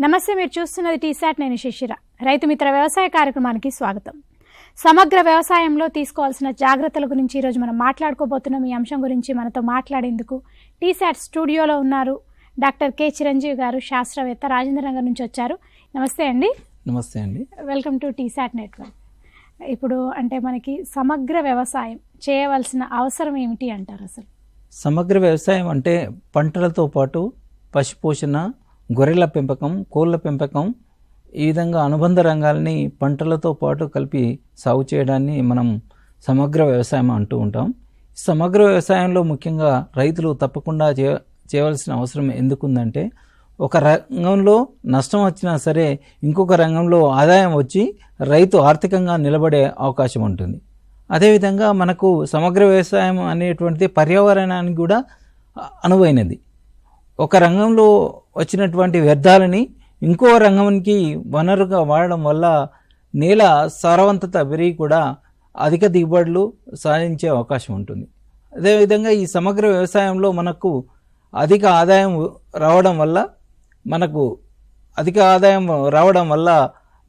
నమస్తే, మీరు చూస్తున్నది టీసాట్. నేను శిశిర. రైతు మిత్ర వ్యవసాయ కార్యక్రమానికి స్వాగతం. సమగ్ర వ్యవసాయంలో తీసుకోవాల్సిన జాగ్రత్తల గురించి ఈరోజు మనం మాట్లాడుకోబోతున్నాం. ఈ అంశం గురించి మనతో మాట్లాడేందుకు టీసాట్ స్టూడియోలో ఉన్నారు డాక్టర్ కె చిరంజీవి గారు, శాస్త్రవేత్త, రాజేంద్ర నగర్ నుంచి వచ్చారు. నమస్తే అండి. నమస్తే అండి. Welcome to T-SAT network. ఇప్పుడు అంటే మనకి సమగ్ర వ్యవసాయం చేయవలసిన అవసరం ఏమిటి అంటారు? అసలు సమగ్ర వ్యవసాయం అంటే పంటలతో పాటు పశుపోషణ, గొర్రెల పెంపకం, కోళ్ళ పెంపకం, ఈ విధంగా అనుబంధ రంగాల్ని పంటలతో పాటు కలిపి సాగు చేయడాన్ని మనం సమగ్ర వ్యవసాయం అంటూ ఉంటాం. సమగ్ర వ్యవసాయంలో ముఖ్యంగా రైతులు తప్పకుండా చేయవలసిన అవసరం ఎందుకుందంటే, ఒక రంగంలో నష్టం వచ్చినా సరే ఇంకొక రంగంలో ఆదాయం వచ్చి రైతు ఆర్థికంగా నిలబడే అవకాశం ఉంటుంది. అదేవిధంగా మనకు సమగ్ర వ్యవసాయం అనేటువంటిది పర్యావరణానికి కూడా అనువైనది. ఒక రంగంలో వచ్చినటువంటి వ్యర్థాలని ఇంకో రంగానికి వనరుగా వాడడం వల్ల నేల సారవంతత పెరిగి కూడా అధిక దిగుబడులు సాధించే అవకాశం ఉంటుంది. అదేవిధంగా ఈ సమగ్ర వ్యవసాయంలో మనకు అధిక ఆదాయం రావడం వల్ల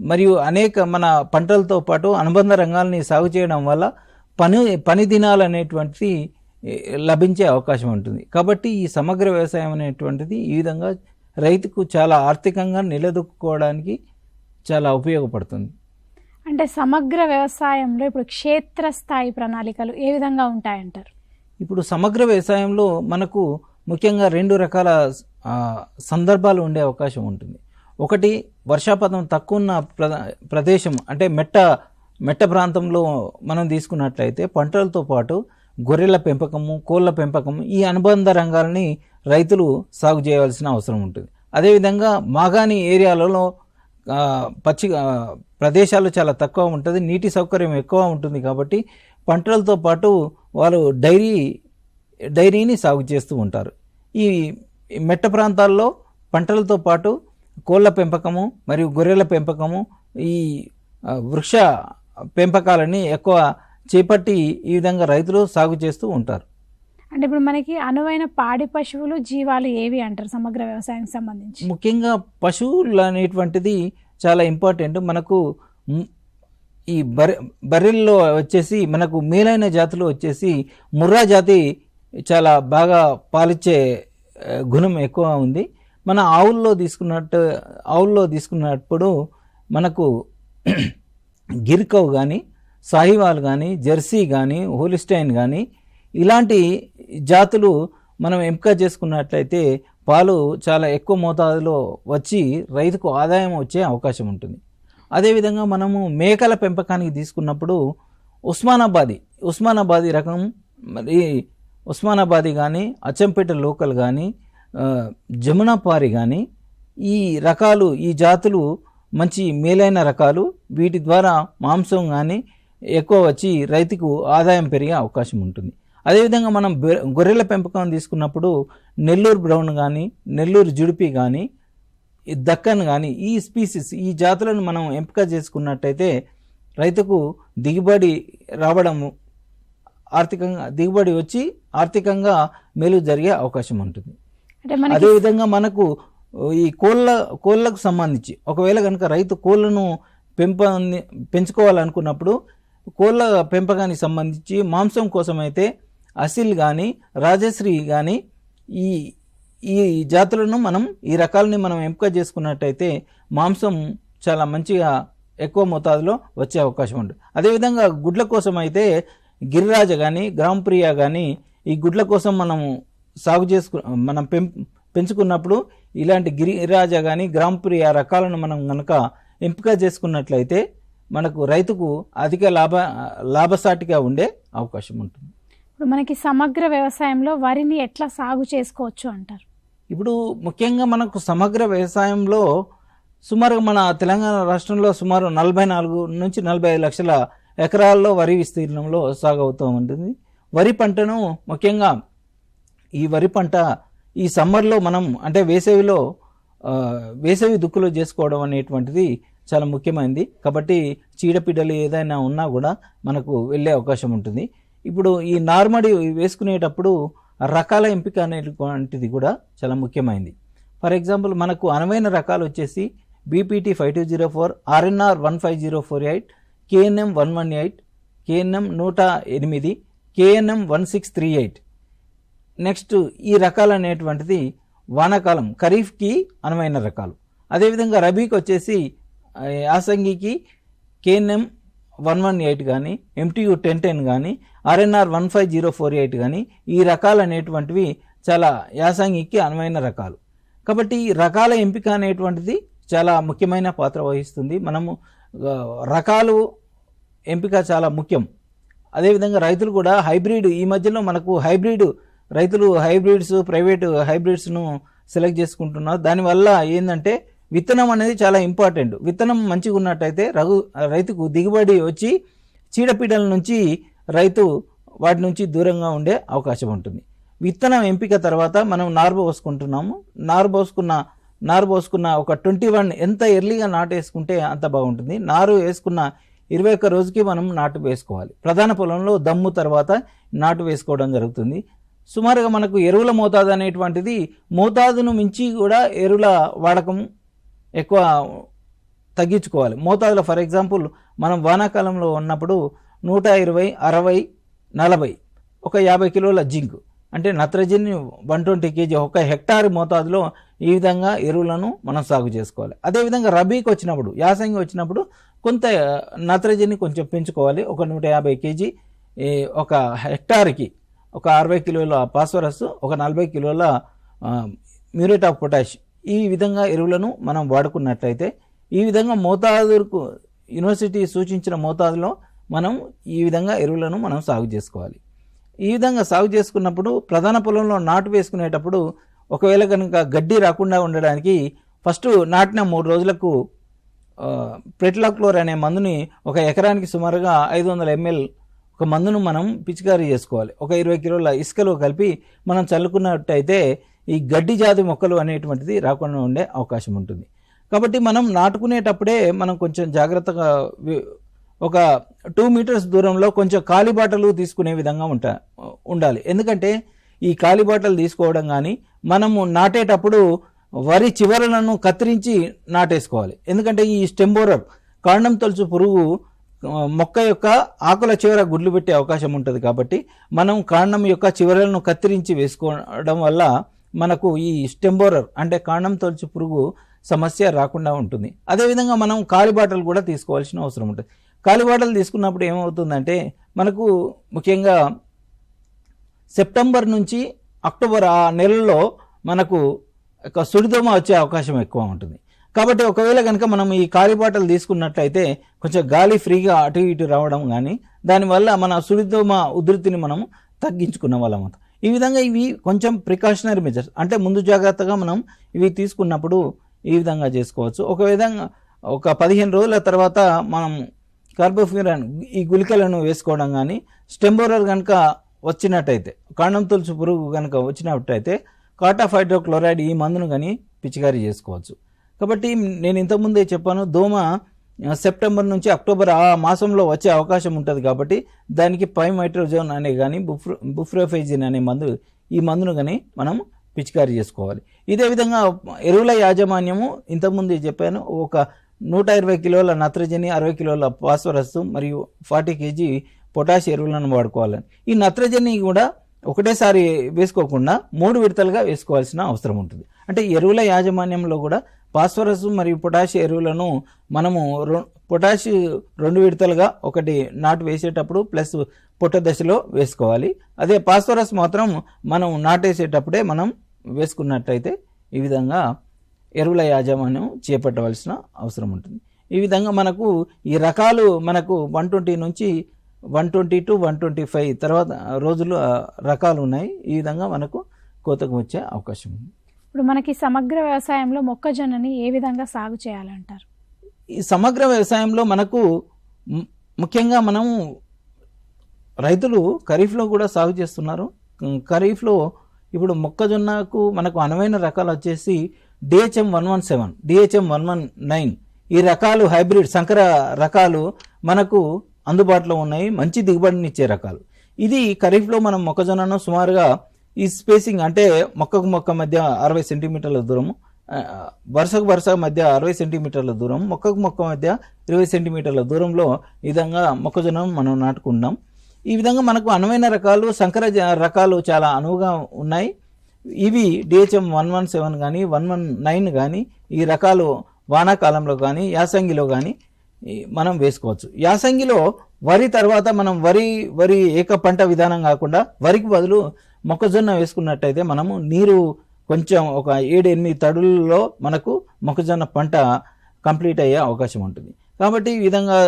మరియు అనేక మన పంటలతో పాటు అనుబంధ రంగాల్ని సాగు చేయడం వల్ల పని దినాలు అనేటువంటిది లభించే అవకాశం ఉంటుంది. కాబట్టి ఈ సమగ్ర వ్యవసాయం అనేటువంటిది ఈ విధంగా రైతుకు చాలా ఆర్థికంగా నిలదొక్కుకోవడానికి చాలా ఉపయోగపడుతుంది. అంటే సమగ్ర వ్యవసాయంలో ఇప్పుడు క్షేత్రస్థాయి ప్రణాళికలు ఏ విధంగా ఉంటాయంటారు? ఇప్పుడు సమగ్ర వ్యవసాయంలో మనకు ముఖ్యంగా రెండు రకాల సందర్భాలు ఉండే అవకాశం ఉంటుంది. ఒకటి, వర్షాపాతం తక్కువ ఉన్న ప్రదేశం అంటే మెట్ట ప్రాంతంలో మనం తీసుకున్నట్లయితే పంటలతో పాటు గొర్రెల పెంపకము, కోళ్ళ పెంపకము, ఈ అనుబంధ రంగాలని రైతులు సాగు చేయవలసిన అవసరం ఉంటుంది. అదేవిధంగా మాగాణి ఏరియాలలో ప్రదేశాలు చాలా తక్కువ ఉంటుంది, నీటి సౌకర్యం ఎక్కువ ఉంటుంది. కాబట్టి పంటలతో పాటు వాళ్ళు డైరీని సాగు చేస్తూ ఉంటారు. ఈ మెట్ట ప్రాంతాల్లో పంటలతో పాటు కోళ్ళ పెంపకము మరియు గొర్రెల పెంపకము, ఈ వృక్ష పెంపకాలని ఎక్కువ చేపట్టి ఈ విధంగా రైతులు సాగు చేస్తూ ఉంటారు. అంటే ఇప్పుడు మనకి అనువైన పాడి పశువులు, జీవాలు ఏవి అంటారు సమగ్ర వ్యవసాయానికి సంబంధించి? ముఖ్యంగా పశువులు అనేటువంటిది చాలా ఇంపార్టెంట్. మనకు ఈ బర్రెల్లో వచ్చేసి మనకు మేలైన జాతులు వచ్చేసి ముర్రా జాతి చాలా బాగా పాలిచ్చే గుణం ఎక్కువ ఉంది. మన ఆవుల్లో తీసుకున్నప్పుడు మనకు గిర్కవ్ కానీ, సాహివాల్ కానీ, జెర్సీ కానీ, హోలిస్టైన్ కానీ ఇలాంటి జాతులు మనం ఎంపిక చేసుకున్నట్లయితే పాలు చాలా ఎక్కువ మోతాదులో వచ్చి రైతుకు ఆదాయం వచ్చే అవకాశం ఉంటుంది. అదేవిధంగా మనము మేకల పెంపకానికి తీసుకున్నప్పుడు ఉస్మానాబాదీ రకం, మరి ఉస్మానాబాదీ కానీ, అచ్చంపేట లోకల్ కానీ, జమునాపారి కానీ, ఈ రకాలు, ఈ జాతులు మంచి మేలైన రకాలు. వీటి ద్వారా మాంసం కానీ ఎక్కువ వచ్చి రైతుకు ఆదాయం పెరిగే అవకాశం ఉంటుంది. అదేవిధంగా మనం గొర్రెల పెంపకం తీసుకున్నప్పుడు నెల్లూరు బ్రౌన్ కానీ, నెల్లూరు జుడిపి కానీ, దక్కన్ కానీ, ఈ స్పీసీస్, ఈ జాతులను మనం ఎంపిక చేసుకున్నట్టయితే రైతుకు దిగుబడి వచ్చి ఆర్థికంగా మేలు జరిగే అవకాశం ఉంటుంది. అదేవిధంగా మనకు ఈ కోళ్ళకు సంబంధించి ఒకవేళ కనుక రైతు కోళ్ళను పెంచుకోవాలనుకున్నప్పుడు కోళ్ళ పెంపకానికి సంబంధించి మాంసం కోసం అయితే అసిల్ కానీ, రాజశ్రీ కానీ, ఈ జాతులను ఈ రకాలని మనం ఎంపిక చేసుకున్నట్టయితే మాంసం చాలా మంచిగా ఎక్కువ మోతాదులో వచ్చే అవకాశం ఉంటుంది. అదేవిధంగా గుడ్ల కోసం అయితే గిరిరాజ కానీ, గ్రాంప్రియా కానీ, ఈ గుడ్ల కోసం మనం పెంచుకున్నప్పుడు ఇలాంటి గిరిరాజ కానీ, గ్రాంప్రియా రకాలను మనం కనుక ఎంపిక చేసుకున్నట్లయితే మనకు రైతుకు అధిక లాభసాటిగా ఉండే అవకాశం ఉంటుంది. ఇప్పుడు మనకి సమగ్ర వ్యవసాయంలో వరిని ఎట్లా సాగు చేసుకోవచ్చు అంటారు? ఇప్పుడు ముఖ్యంగా మనకు సమగ్ర వ్యవసాయంలో సుమారు మన తెలంగాణ రాష్ట్రంలో సుమారు 44 నుంచి 45 లక్షల ఎకరాల్లో వరి విస్తీర్ణంలో సాగు అవుతూ ఉంటుంది. వరి పంటను ముఖ్యంగా ఈ వరి పంట ఈ సమ్మర్లో మనం అంటే వేసవి దుక్కులో చేసుకోవడం అనేటువంటిది చాలా ముఖ్యమైనది. కాబట్టి చీడపీడలు ఏదైనా ఉన్నా కూడా మనకు వెళ్ళే అవకాశం ఉంటుంది. ఇప్పుడు ఈ నార్మడి వేసుకునేటప్పుడు రకాల ఎంపిక అనేటువంటిది కూడా చాలా ముఖ్యమైనది. ఫర్ ఎగ్జాంపుల్ మనకు అనువైన రకాలు వచ్చేసి BPT 5204, RNR 15048, KNM 118, KNM 108, KNM 1638. Next ఈ రకాలు అనేటువంటిది వానాకాలం ఖరీఫ్కి అనువైన రకాలు. అదేవిధంగా రబీకి వచ్చేసి యాసంగికి కేఎన్ఎం 118 కానీ, ఎంటీయు 1010 కానీ, ఆర్ఎన్ఆర్ 15048 కానీ ఈ రకాలు అనేటువంటివి చాలా యాసంగికి అనువైన రకాలు. కాబట్టి ఈ రకాల ఎంపిక అనేటువంటిది చాలా ముఖ్యమైన పాత్ర వహిస్తుంది. మనము రకాలు ఎంపిక చాలా ముఖ్యం. అదేవిధంగా రైతులు కూడా హైబ్రిడ్, ఈ మధ్యలో మనకు రైతులు హైబ్రిడ్స్, ప్రైవేట్ హైబ్రిడ్స్ను సెలెక్ట్ చేసుకుంటున్నారు. దానివల్ల ఏంటంటే విత్తనం అనేది చాలా ఇంపార్టెంట్. విత్తనం మంచిగా ఉన్నట్టయితే రైతుకు దిగుబడి వచ్చి చీడపీడల నుంచి రైతు వాటి నుంచి దూరంగా ఉండే అవకాశం ఉంటుంది. విత్తనం ఎంపిక తర్వాత మనం నారు పోసుకుంటున్నాము. నారు పోసుకున్న ఒక 21 ఎంత ఎర్లీగా నాటు వేసుకుంటే అంత బాగుంటుంది. నారు వేసుకున్న 21 రోజుకి మనం నాటు వేసుకోవాలి. ప్రధాన పొలంలో దమ్ము తర్వాత నాటు వేసుకోవడం జరుగుతుంది. సుమారుగా మనకు ఎరువుల మోతాదు అనేటువంటిది మోతాదును మించి కూడా ఎరువుల వాడకం ఎక్కువ తగ్గించుకోవాలి. మోతాదులో ఫర్ ఎగ్జాంపుల్ మనం వానాకాలంలో ఉన్నప్పుడు 120, 60, 40 ఒక 50 కిలోల జింక్ అంటే నత్రజని 120 kg ఒక హెక్టార్ మోతాదులో ఈ విధంగా ఎరువులను మనం సాగు చేసుకోవాలి. అదేవిధంగా రబీకి వచ్చినప్పుడు, యాసంగి వచ్చినప్పుడు కొంత నత్రజని కొంచెం పెంచుకోవాలి. ఒక 150 kg ఒక హెక్టార్కి ఒక 60 కిలోల ఫాస్ఫరస్, ఒక 40 కిలోల మ్యూరేట్ ఆఫ్ పొటాష్ ఈ విధంగా ఎరువులను మనం వాడుకున్నట్లయితే ఈ విధంగా మోతాదుకు యూనివర్సిటీ సూచించిన మోతాదులో మనం ఈ విధంగా ఎరువులను మనం సాగు చేసుకోవాలి. ఈ విధంగా సాగు చేసుకున్నప్పుడు ప్రధాన పొలంలో నాటు వేసుకునేటప్పుడు ఒకవేళ కనుక గడ్డి రాకుండా ఉండడానికి ఫస్ట్ నాటిన 3 రోజులకు ప్రెట్లాక్లోర్ అనే మందుని ఒక ఎకరానికి సుమారుగా 500 ml ఒక మందును మనం పిచికారీ చేసుకోవాలి. ఒక 20 కిలోల ఇసుకలో కలిపి మనం చల్లుకున్నట్టయితే ఈ గడ్డి జాతి మొక్కలు అనేటువంటిది రాకుండా ఉండే అవకాశం ఉంటుంది. కాబట్టి మనం నాటుకునేటప్పుడే మనం కొంచెం జాగ్రత్తగా ఒక 2 మీటర్స్ దూరంలో కొంచెం కాలిబాటలు తీసుకునే విధంగా ఉండాలి. ఎందుకంటే ఈ కాలిబాటలు తీసుకోవడం కానీ మనము నాటేటప్పుడు వరి చివరలను కత్తిరించి నాటేసుకోవాలి. ఎందుకంటే ఈ స్టెంబోరర్ కాండం తొలుచు పురుగు మొక్క యొక్క ఆకుల చివర గుడ్లు పెట్టే అవకాశం ఉంటుంది. కాబట్టి మనం కాండం యొక్క చివరలను కత్తిరించి వేసుకోవడం వల్ల మనకు ఈ స్టెంబోరర్ అంటే కాండం తొలుచు పురుగు సమస్య రాకుండా ఉంటుంది. అదేవిధంగా మనం కాలిబాటలు కూడా తీసుకోవాల్సిన అవసరం ఉంటుంది. కాలిబాటలు తీసుకున్నప్పుడు ఏమవుతుందంటే మనకు ముఖ్యంగా సెప్టెంబర్ నుంచి అక్టోబర్ ఆ నెలలో మనకు సుడిదోమ వచ్చే అవకాశం ఎక్కువ ఉంటుంది. కాబట్టి ఒకవేళ కనుక మనం ఈ కాలిబాటలు తీసుకున్నట్లయితే కొంచెం గాలి ఫ్రీగా అటు ఇటు రావడం కానీ దానివల్ల మన సుడిదోమ ఉధృతిని మనం తగ్గించుకున్న వాళ్ళం. ఈ విధంగా ఇవి కొంచెం ప్రికాషనరీ మెజర్స్ అంటే ముందు జాగ్రత్తగా మనం ఇవి తీసుకున్నప్పుడు ఈ విధంగా చేసుకోవచ్చు. ఒక విధంగా ఒక 15 రోజుల తర్వాత మనం కార్బోఫ్యూరాన్ ఈ గుళికలను వేసుకోవడం కానీ, స్టెంబోరర్ కనుక వచ్చినట్టయితే కాండం తొలుచు పురుగు కనుక వచ్చినట్టయితే కాటాఫ్ హైడ్రోక్లోరైడ్ ఈ మందును కానీ పిచికారీ చేసుకోవచ్చు. కాబట్టి నేను ఇంతకుముందే చెప్పాను, దోమ సెప్టెంబర్ నుంచి అక్టోబర్ ఆ మాసంలో వచ్చే అవకాశం ఉంటుంది. కాబట్టి దానికి పైమైట్రోజోన్ అనే కానీ బుఫ్రోఫైజిన్ అనే ఈ మందును కానీ మనం పిచికారీ చేసుకోవాలి. ఇదే విధంగా ఎరువుల యాజమాన్యము ఇంతకుముందు చెప్పాను, ఒక 120 కిలోల నత్రజని, 60 కిలోల ఫాస్ఫరస్ మరియు 40 kg పొటాష్ ఎరువులను వాడుకోవాలని. ఈ నత్రజని కూడా ఒకటేసారి వేసుకోకుండా 3 విడతలుగా వేసుకోవాల్సిన అవసరం ఉంటుంది. అంటే ఎరువుల యాజమాన్యంలో కూడా ఫాస్ఫరస్ మరియు పొటాష్ ఎరువులను మనము పొటాష్ 2 విడతలుగా ఒకటి నాటు వేసేటప్పుడు ప్లస్ పొట్ట దశలో వేసుకోవాలి. అదే ఫాస్ఫరస్ మాత్రం మనం నాటేసేటప్పుడే మనం వేసుకున్నట్టయితే ఈ విధంగా ఎరువుల యాజమాన్యం చేపట్టవలసిన అవసరం ఉంటుంది. ఈ విధంగా మనకు ఈ రకాలు మనకు 120 నుంచి 120 to 125 తర్వాత రోజులు రకాలు ఉన్నాయి. ఈ విధంగా మనకు కోతకు వచ్చే అవకాశం ఉంది. ఇప్పుడు మనకి సమగ్ర వ్యవసాయంలో మొక్కజొన్నని ఏ విధంగా సాగు చేయాలంటారు? ఈ సమగ్ర వ్యవసాయంలో మనకు ముఖ్యంగా మనము రైతులు ఖరీఫ్లో కూడా సాగు చేస్తున్నారు. ఖరీఫ్లో ఇప్పుడు మొక్కజొన్నకు మనకు అనువైన రకాలు వచ్చేసి DHM 117, DHM 119 ఈ రకాలు హైబ్రిడ్ సంకర రకాలు మనకు అందుబాటులో ఉన్నాయి. మంచి దిగుబడినిచ్చే రకాలు. ఇది ఖరీఫ్లో మనం మొక్కజొన్నను సుమారుగా ఈ స్పేసింగ్ అంటే మొక్కకు మొక్క మధ్య 60 సెంటీమీటర్ల దూరము వరుసకు వరుస మధ్య 60 సెంటీమీటర్ల దూరం, మొక్కకు మొక్క మధ్య 20 సెంటీమీటర్ల దూరంలో ఈ విధంగా మొక్కజొన్నను మనం నాటుకుంటాం. ఈ విధంగా మనకు అనువైన రకాలు, సంకర రకాలు చాలా అనువుగా ఉన్నాయి. ఇవి DHM 117 కానీ 119 కానీ ఈ రకాలు వానాకాలంలో కానీ యాసంగిలో కానీ మనం వేసుకోవచ్చు. యాసంగిలో వరి తర్వాత మనం వరి ఏక పంట విధానం కాకుండా వరికి బదులు మొక్కజొన్న వేసుకున్నట్టయితే మనము నీరు కొంచెం ఒక 7-8 తడులలో మనకు మొక్కజొన్న పంట కంప్లీట్ అయ్యే అవకాశం ఉంటుంది. కాబట్టి ఈ విధంగా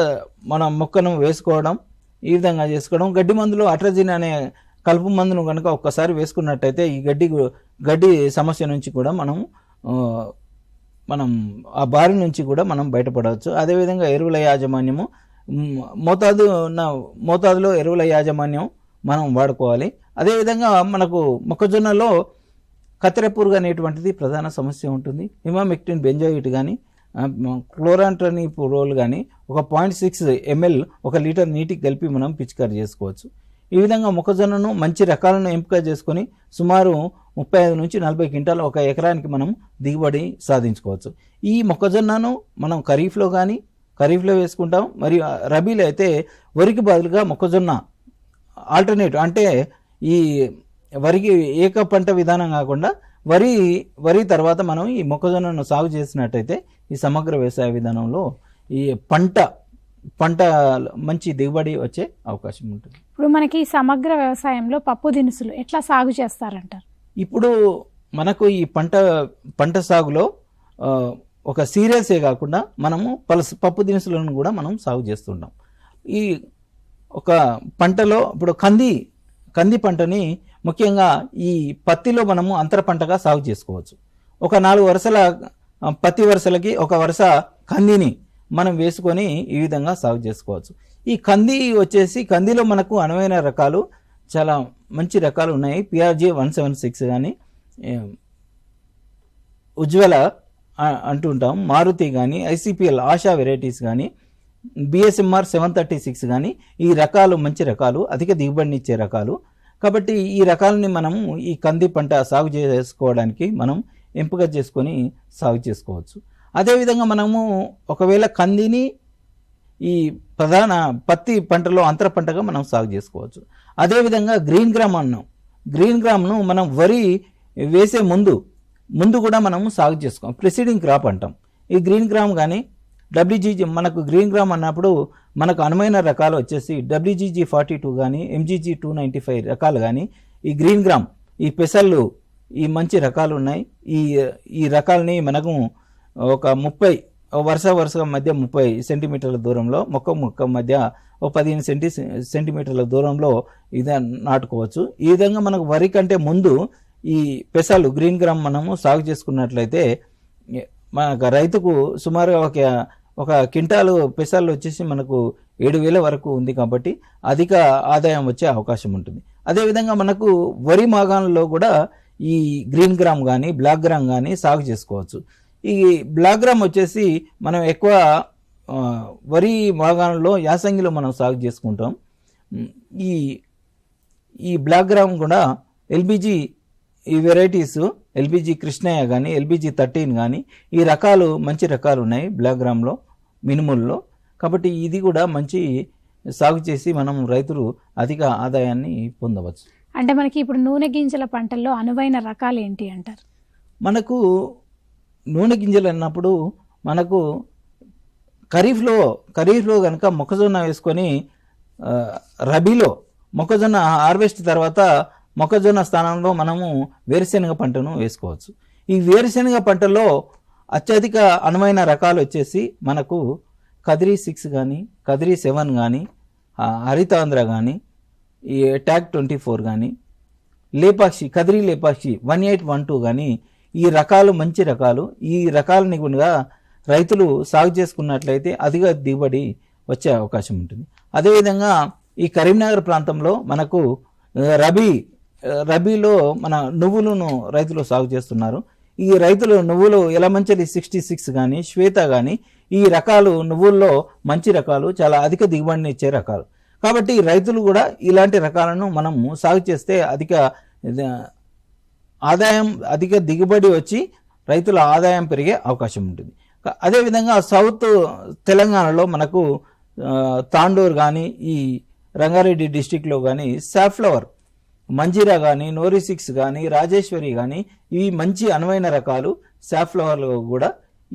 మనం మొక్కను వేసుకోవడం, ఈ విధంగా చేసుకోవడం. గడ్డి మందులు అట్రజిన్ అనే కలుపు మందును కనుక ఒక్కసారి వేసుకున్నట్టయితే ఈ గడ్డి సమస్య నుంచి కూడా మనం ఆ బారి నుంచి కూడా మనం బయటపడవచ్చు. అదేవిధంగా ఎరువుల యాజమాన్యము, మోతాదులో ఎరువుల యాజమాన్యం మనం వాడుకోవాలి. అదేవిధంగా మనకు మొక్కజొన్నలో కత్తెర పురుగు అనేటువంటిది ప్రధాన సమస్య ఉంటుంది. ఇమామెక్టిన్ బెంజోయిట్ కానీ క్లోరాంట్రనిప్రోల్ కానీ ఒక 0.6 ml 1 లీటర్ నీటికి కలిపి మనం పిచికారీ చేసుకోవచ్చు. ఈ విధంగా మొక్కజొన్నను మంచి రకాలను ఎంపిక చేసుకొని సుమారు 35 నుంచి 40 క్వింటాలు ఒక ఎకరానికి మనం దిగుబడి సాధించుకోవచ్చు. ఈ మొక్కజొన్నను మనం ఖరీఫ్లో వేసుకుంటాం. మరియు రబీలో అయితే వరికి బదులుగా మొక్కజొన్న ఆల్టర్నేటివ్, అంటే ఈ వరికి ఏక పంట విధానం కాకుండా వరి తర్వాత మనం ఈ మొక్కజొన్నను సాగు చేసినట్టయితే ఈ సమగ్ర వ్యవసాయ విధానంలో ఈ పంట మంచి దిగుబడి వచ్చే అవకాశం ఉంటుంది. ఇప్పుడు మనకి సమగ్ర వ్యవసాయంలో పప్పు దినుసులు ఎట్లా సాగు చేస్తారంటారు? ఇప్పుడు మనకు ఈ పంట సాగులో ఒక సీరియల్సే కాకుండా మనము పప్పు దినుసులను కూడా మనం సాగు చేస్తుంటాం. ఈ ఒక పంటలో ఇప్పుడు కంది పంటని ముఖ్యంగా ఈ పత్తిలో మనము అంతర పంటగా సాగు చేసుకోవచ్చు. ఒక 4 వరుసల పత్తి వరుసలకి ఒక వరుస కందిని మనం వేసుకొని ఈ విధంగా సాగు చేసుకోవచ్చు. ఈ కందిలో మనకు అనువైన రకాలు చాలా మంచి రకాలు ఉన్నాయి. PRG 176 కానీ, ఉజ్వల అంటుంటాం, మారుతి కానీ, ICPL ఆశా వెరైటీస్ కానీ, BSMR 736 కానీ ఈ రకాలు మంచి రకాలు, అధిక దిగుబడినిచ్చే రకాలు. కాబట్టి ఈ రకాలని మనము ఈ కంది పంట సాగు చేసుకోవడానికి మనం ఎంపిక చేసుకొని సాగు చేసుకోవచ్చు. అదేవిధంగా మనము ఒకవేళ కందిని ఈ ప్రధాన పత్తి పంటలో అంతర పంటగా మనం సాగు చేసుకోవచ్చు. అదేవిధంగా గ్రీన్ గ్రామ్ను మనం వరి వేసే ముందు కూడా మనము సాగు చేసుకోం, ప్రిసీడింగ్ క్రాప్ అంటాం. ఈ గ్రీన్ గ్రామ్ కానీ WGG, మనకు గ్రీన్ గ్రామ్ అన్నప్పుడు మనకు అనువైన రకాలు వచ్చేసి WGG 42 కానీ MGG 295 రకాలు కానీ, ఈ గ్రీన్ గ్రామ్ ఈ పెసళ్ళు ఈ మంచి రకాలు ఉన్నాయి. ఈ రకాలని మనకు ఒక 30 వరుస మధ్య 30 సెంటీమీటర్ల దూరంలో, మొక్క మధ్య ఒక 15 సెంటీమీటర్ల దూరంలో ఇది నాటుకోవచ్చు. ఈ విధంగా మనకు వరి కంటే ముందు ఈ పెసలు గ్రీన్ గ్రామ్ మనము సాగు చేసుకున్నట్లయితే మనకు రైతుకు సుమారుగా ఒక క్వింటాలు పెసలు వచ్చేసి మనకు 7,000 వరకు ఉంది. కాబట్టి అధిక ఆదాయం వచ్చే అవకాశం ఉంటుంది. అదేవిధంగా మనకు వరి మాగాణంలో కూడా ఈ గ్రీన్ గ్రామ్ కానీ బ్లాక్ గ్రామ్ కానీ సాగు చేసుకోవచ్చు. ఈ బ్లాక్ గ్రామ్ వచ్చేసి మనం ఎక్కువ వరి మాగాణంలో యాసంగిలో మనం సాగు చేసుకుంటాం. ఈ బ్లాక్ గ్రామ్ కూడా LBG ఈ వెరైటీస్, LBG కృష్ణయ్య కానీ LBG 13 కానీ ఈ రకాలు మంచి రకాలు ఉన్నాయి బ్లాక్ గ్రామ్లో, మినుముల్లో. కాబట్టి ఇది కూడా మంచి సాగు చేసి మనం రైతులు అధిక ఆదాయాన్ని పొందవచ్చు. అంటే మనకి ఇప్పుడు నూనె గింజల పంటల్లో అనువైన రకాలు ఏంటి అంటారు? మనకు నూనె గింజలు అన్నప్పుడు మనకు ఖరీఫ్లో కనుక మొక్కజొన్న వేసుకొని రబీలో మొక్కజొన్న హార్వెస్ట్ తర్వాత మొక్కజొన్న స్థానంలో మనము వేరుశెనగ పంటను వేసుకోవచ్చు. ఈ వేరుశెనగ పంటలో అత్యధిక అనువైన రకాలు వచ్చేసి మనకు కదిరి 6 కానీ, కదిరి 7 కానీ, హరితాంధ్ర కానీ, ఈ ట్యాగ్ 24 కానీ, కదిరి లేపాక్షి 1812 కానీ ఈ రకాలు మంచి రకాలు. ఈ రకాలని కూడా రైతులు సాగు చేసుకున్నట్లయితే అధిక దిగుబడి వచ్చే అవకాశం ఉంటుంది. అదేవిధంగా ఈ కరీంనగర్ ప్రాంతంలో మనకు రబీలో మన నువ్వులను రైతులు సాగు చేస్తున్నారు. ఈ రైతులు నువ్వులు ఎలమంచలి 66 కానీ, శ్వేత కానీ ఈ రకాలు నువ్వుల్లో మంచి రకాలు, చాలా అధిక దిగుబడిని ఇచ్చే రకాలు. కాబట్టి రైతులు కూడా ఇలాంటి రకాలను మనము సాగు చేస్తే అధిక ఆదాయం, అధిక దిగుబడి వచ్చి రైతుల ఆదాయం పెరిగే అవకాశం ఉంటుంది. అదేవిధంగా సౌత్ తెలంగాణలో మనకు తాండూరు కానీ ఈ రంగారెడ్డి డిస్టిక్లో కానీ సాఫ్లవర్ మంజీరా కానీ నోరి6 కానీ రాజేశ్వరి కానీ ఇవి మంచి అనువైన రకాలు. సాఫ్లవర్లో కూడా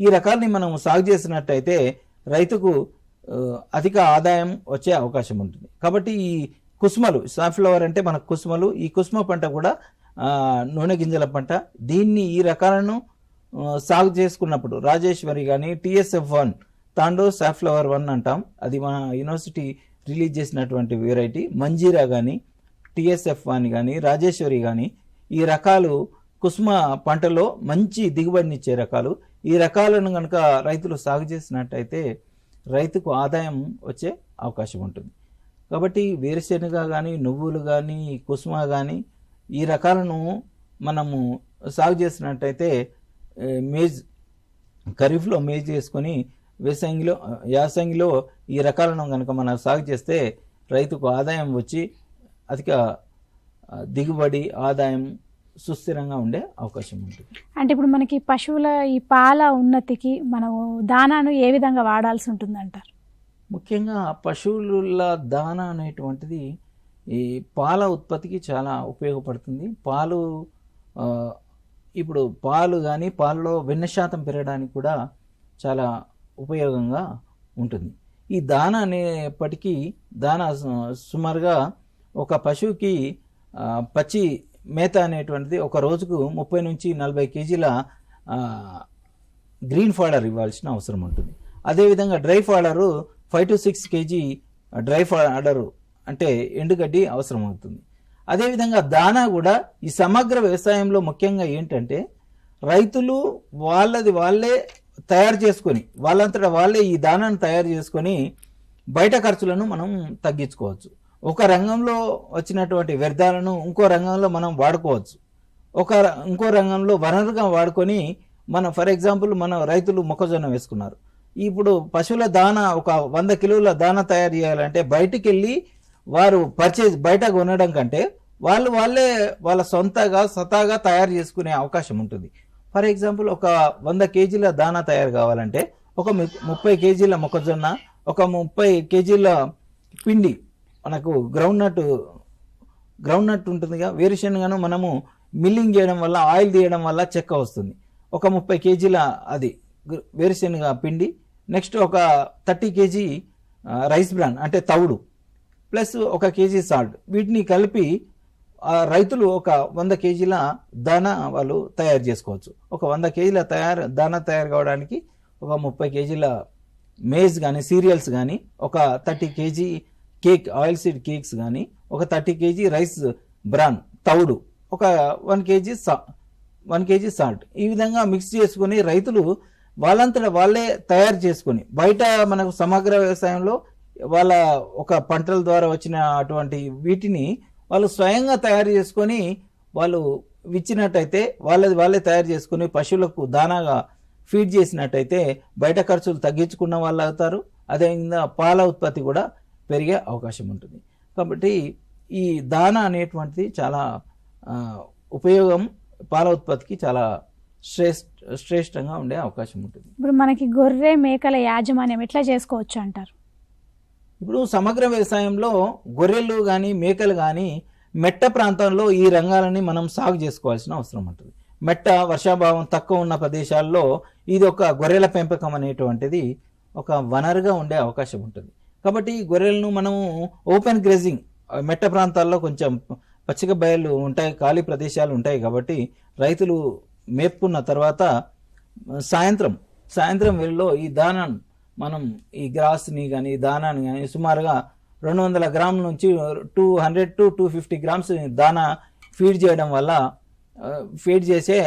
ఈ రకాలని మనం సాగు చేసినట్టయితే రైతుకు అధిక ఆదాయం వచ్చే అవకాశం ఉంటుంది. కాబట్టి ఈ కుసుమలు, సాఫ్లవర్ అంటే మన కుసుమలు, ఈ కుసుమ పంట కూడా నూనె గింజల పంట. ఈ రకాలను సాగు చేసుకున్నప్పుడు రాజేశ్వరి కానీ TSF1 తాండూర్ సాఫ్లవర్ 1 అంటాం, అది మన యూనివర్సిటీ రిలీజ్ చేసినటువంటి వెరైటీ. మంజీరా కానీ TSF1 కానీ రాజేశ్వరి కానీ ఈ రకాలు కుసుమ పంటలో మంచి దిగుబడినిచ్చే రకాలు. ఈ రకాలను కనుక రైతులు సాగు చేసినట్టయితే రైతుకు ఆదాయం వచ్చే అవకాశం ఉంటుంది. కాబట్టి వేరుశెనగ కానీ నువ్వులు కానీ కుసుమ కానీ ఈ రకాలను మనము సాగు చేసినట్టయితే ఖరీఫ్లో మేజ్ చేసుకొని యాసంగిలో ఈ రకాలను కనుక మనం సాగు చేస్తే రైతుకు ఆదాయం వచ్చి అధిక దిగుబడి ఆదాయం సుస్థిరంగా ఉండే అవకాశం ఉంటుంది. అంటే ఇప్పుడు మనకి పశువుల ఈ పాల ఉన్నతికి మనం దానాను ఏ విధంగా వాడాల్సి ఉంటుంది అంటారు? ముఖ్యంగా పశువుల దానా అనేటువంటిది ఈ పాల ఉత్పత్తికి చాలా ఉపయోగపడుతుంది. ఇప్పుడు పాలు కానీ పాలలో వెన్న శాతం పెరగడానికి కూడా చాలా ఉపయోగంగా ఉంటుంది. ఈ దానా అనేప్పటికీ సుమారుగా ఒక పశువుకి పచ్చి మేత అనేటువంటిది ఒక రోజుకు 30 నుంచి 40 కేజీల గ్రీన్ ఫాడర్ ఇవ్వాల్సిన అవసరం ఉంటుంది. అదేవిధంగా డ్రై ఫాడరు 5 to 6 కేజీ డ్రై ఫాడరు అంటే ఎండుగడ్డి అవసరం అవుతుంది. అదేవిధంగా దానా కూడా ఈ సమగ్ర వ్యవసాయంలో ముఖ్యంగా ఏంటంటే రైతులు వాళ్ళే తయారు చేసుకొని వాళ్ళంతటా వాళ్ళే ఈ దానాను తయారు చేసుకొని బయట ఖర్చులను మనం తగ్గించుకోవచ్చు. ఒక రంగంలో వచ్చినటువంటి వ్యర్థాలను ఇంకో రంగంలో మనం వాడుకోవచ్చు. ఇంకో రంగంలో వనరుగా వాడుకొని ఫర్ ఎగ్జాంపుల్ మన రైతులు మొక్కజొన్న వేసుకున్నారు. ఇప్పుడు పశువుల దానా ఒక 100 కిలోల దానా తయారు చేయాలంటే బయటికి వెళ్ళి వారు బయట కొనడం కంటే వాళ్ళే వాళ్ళ స్వతహాగా తయారు చేసుకునే అవకాశం ఉంటుంది. ఫర్ ఎగ్జాంపుల్ ఒక 100 కేజీల దానా తయారు కావాలంటే ఒక 30 కేజీల మొక్కజొన్న, ఒక 30 కేజీల పిండి, మనకు గ్రౌండ్ నట్ ఉంటుందిగా, వేరుశనగను మనము మిల్లింగ్ చేయడం వల్ల ఆయిల్ తీయడం వల్ల చెక్క వస్తుంది. ఒక 30 కేజీల అది వేరుశనగ పిండి, నెక్స్ట్ ఒక 30 కేజీ రైస్ బ్రాన్ అంటే తవుడు, ప్లస్ 1 కేజీ సాల్ట్, వీటిని కలిపి రైతులు ఒక 100 కేజీల దానా వాళ్ళు తయారు చేసుకోవచ్చు. ఒక 100 కేజీల దానా తయారు కావడానికి ఒక 30 కేజీల మేజ్ కానీ సీరియల్స్ కానీ, ఒక 30 KG cake oil seed cakes కానీ, ఒక 30 కేజీ రైస్ బ్రాన్ తవుడు, ఒక 1 కేజీ సాల్ట్, ఈ విధంగా మిక్స్ చేసుకుని రైతులు వాళ్ళంతటా వాళ్ళే తయారు చేసుకొని బయట మనకు సమగ్ర వ్యవసాయంలో వాళ్ళ ఒక పంటల ద్వారా వచ్చిన అటువంటి వీటిని వాళ్ళు స్వయంగా తయారు చేసుకొని వాళ్ళు ఇచ్చినట్టయితే వాళ్ళే తయారు చేసుకుని పశువులకు దానాగా ఫీడ్ చేసినట్టయితే బయట ఖర్చులు తగ్గించుకున్న వాళ్ళు అవుతారు. అదేవిధంగా పాల ఉత్పత్తి కూడా పెరిగే అవకాశం ఉంటుంది. కాబట్టి ఈ దానా అనేటువంటిది చాలా ఉపయోగం, పాల ఉత్పత్తికి చాలా శ్రేష్టంగా ఉండే అవకాశం ఉంటుంది. ఇప్పుడు మనకి గొర్రె మేకల యాజమాన్యం ఎట్లా చేసుకోవచ్చు అంటారు? ఇప్పుడు సమగ్ర వ్యవసాయంలో గొర్రెలు కానీ మేకలు కానీ మెట్ట ప్రాంతంలో ఈ రంగాలని మనం సాగు చేసుకోవాల్సిన అవసరం ఉంటుంది. మెట్ట వర్షాభావం తక్కువ ఉన్న ప్రదేశాల్లో ఇది ఒక గొర్రెల పెంపకం అనేటువంటిది ఒక వనరుగా ఉండే అవకాశం ఉంటుంది. కాబట్టి ఈ గొర్రెలను మనము ఓపెన్ గ్రేజింగ్, మెట్ట ప్రాంతాల్లో కొంచెం పచ్చిక బయళ్ళు ఉంటాయి, ఖాళీ ప్రదేశాలు ఉంటాయి. కాబట్టి రైతులు మేపుకున్న తర్వాత సాయంత్రం వేళలో ఈ దానాన్ని మనం ఈ గ్రాస్ని కానీ దానాన్ని కానీ సుమారుగా 200 గ్రాముల నుంచి 200 to 250 గ్రామ్స్ దానా ఫీడ్ చేసే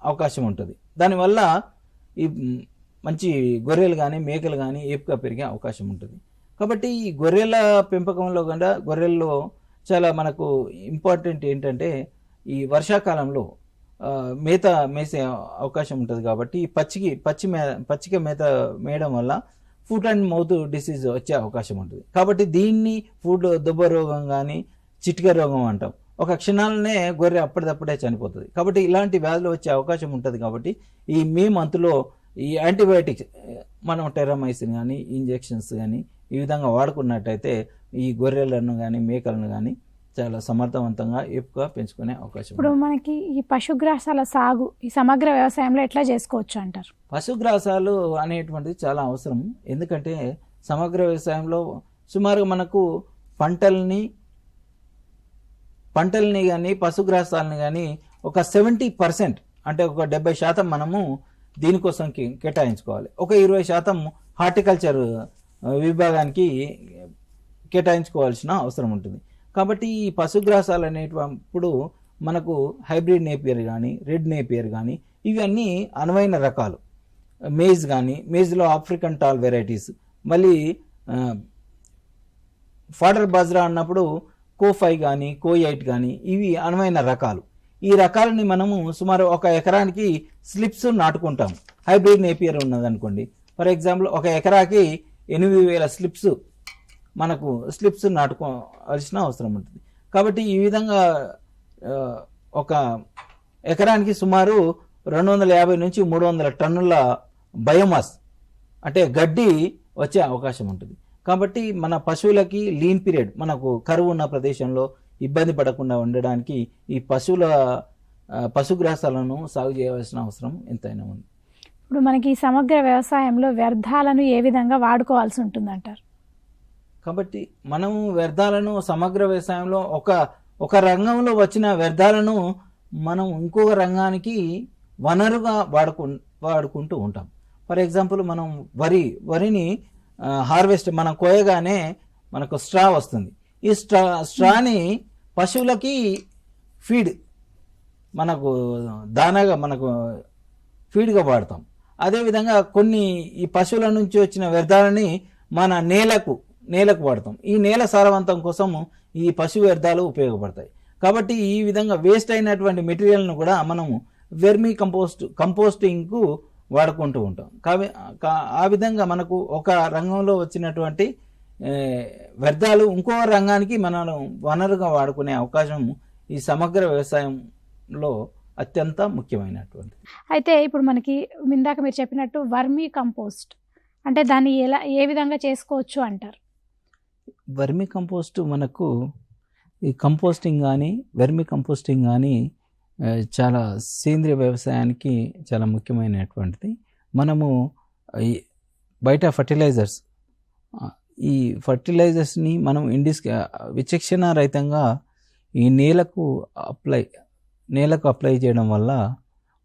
అవకాశం ఉంటుంది. దానివల్ల ఈ మంచి గొర్రెలు కానీ మేకలు కానీ ఏపుగా పెరిగే అవకాశం ఉంటుంది. కాబట్టి ఈ గొర్రెల పెంపకంలో కూడా గొర్రెల్లో చాలా మనకు ఇంపార్టెంట్ ఏంటంటే ఈ వర్షాకాలంలో మేత మేసే అవకాశం ఉంటుంది. కాబట్టి పచ్చిక మేత మేయడం వల్ల ఫుట్ అండ్ మౌత్ డిసీజ్ వచ్చే అవకాశం ఉంటుంది. కాబట్టి దీన్ని దుబ్బ రోగం కానీ చిటిక రోగం అంటాం. ఒక క్షణాలనే గొర్రె అప్పటిదప్పుడే చనిపోతుంది. కాబట్టి ఇలాంటి వ్యాధులు వచ్చే అవకాశం ఉంటుంది. కాబట్టి ఈ మే మంత్లో ఈ యాంటీబయాటిక్స్ మనం టెరామైసిన్ కానీ ఇంజెక్షన్స్ కానీ ఈ విధంగా వాడుకున్నట్టయితే ఈ గొర్రెలను కానీ మేకలను కానీ చాలా సమర్థవంతంగా ఎక్కువగా పెంచుకునే అవకాశం. ఇప్పుడు మనకి ఈ పశుగ్రాసాల సాగు ఈ సమగ్ర వ్యవసాయంలో ఎట్లా చేసుకోవచ్చు అంటారు? పశుగ్రాసాలు అనేటువంటిది చాలా అవసరం. ఎందుకంటే సమగ్ర వ్యవసాయంలో సుమారుగా మనకు పంటల్ని కానీ పశుగ్రాసాలని కానీ ఒక 70% అంటే ఒక 70% మనము దీనికోసం కేటాయించుకోవాలి. ఒక 20% హార్టికల్చర్ విభాగానికి కేటాయించుకోవాల్సిన అవసరం ఉంటుంది. కాబట్టి ఈ పశుగ్రాసాలు అనేటప్పుడు మనకు హైబ్రిడ్ నేపియర్ కానీ రెడ్ నేపియర్ కానీ ఇవన్నీ అనువైన రకాలు. మేజ్ కానీ మేజ్లో ఆఫ్రికన్ టాల్ వెరైటీస్, మళ్ళీ ఫాడర్ బాజ్రా అన్నప్పుడు కో5 కానీ కో8 కానీ ఇవి అనువైన రకాలు. ఈ రకాలని మనము సుమారు ఒక ఎకరానికి స్లిప్స్ నాటుకుంటాం. హైబ్రిడ్ నేపియర్ ఉన్నదనుకోండి, ఫర్ ఎగ్జాంపుల్ ఒక ఎకరాకి 8,000 స్లిప్స్ నాటుకోవాల్సిన అవసరం ఉంటుంది. కాబట్టి ఈ విధంగా ఒక ఎకరానికి సుమారు 250 నుంచి 300 టన్నుల బయోమాస్ అంటే గడ్డి వచ్చే అవకాశం ఉంటుంది. కాబట్టి మన పశువులకి లీన్ పీరియడ్, మనకు కరువు ఉన్న ప్రదేశంలో ఇబ్బంది పడకుండా ఉండడానికి ఈ పశుగ్రాసాలను సాగు చేయవలసిన అవసరం ఎంతైనా ఉంది. ఇప్పుడు మనకి ఈ సమగ్ర వ్యవసాయంలో వ్యర్థాలను ఏ విధంగా వాడుకోవాల్సి ఉంటుందంటారు? కాబట్టి మనము వ్యర్థాలను సమగ్ర వ్యవసాయంలో ఒక రంగంలో వచ్చిన వ్యర్థాలను మనం ఇంకొక రంగానికి వనరుగా వాడుకుంటూ ఉంటాం. ఫర్ ఎగ్జాంపుల్ మనం వరిని హార్వెస్ట్ మనం కోయగానే మనకు స్ట్రా వస్తుంది. ఈ స్ట్రాని పశువులకి ఫీడ్, మనకు దానాగా మనకు ఫీడ్గా వాడతాం. అదేవిధంగా కొన్ని ఈ పశువుల నుంచి వచ్చిన వ్యర్థాలని మన నేలకు వాడతాం. ఈ నేల సారవంతం కోసం ఈ పశు వ్యర్థాలు ఉపయోగపడతాయి. కాబట్టి ఈ విధంగా వేస్ట్ అయినటువంటి మెటీరియల్ను కూడా మనము వెర్మీ కంపోస్టింగ్కు వాడుకుంటూ ఉంటాం. ఆ విధంగా మనకు ఒక రంగంలో వచ్చినటువంటి వ్యర్థాలు ఇంకో రంగానికి మనం వనరుగా వాడుకునే అవకాశం ఈ సమగ్ర వ్యవసాయంలో అత్యంత ముఖ్యమైనటువంటి. అయితే ఇప్పుడు మనకి ఇందాక మీరు చెప్పినట్టు వర్మీ కంపోస్ట్ అంటే దాన్ని ఏ విధంగా చేసుకోవచ్చు అంటారు? వర్మీ కంపోస్ట్ మనకు ఈ కంపోస్టింగ్ కానీ వెర్మీ కంపోస్టింగ్ కానీ చాలా సేంద్రియ వ్యవసాయానికి చాలా ముఖ్యమైనటువంటిది. మనము బయట ఈ ఫర్టిలైజర్స్ని మనం విచక్షణ రహితంగా ఈ నేలకు అప్లై చేయడం వల్ల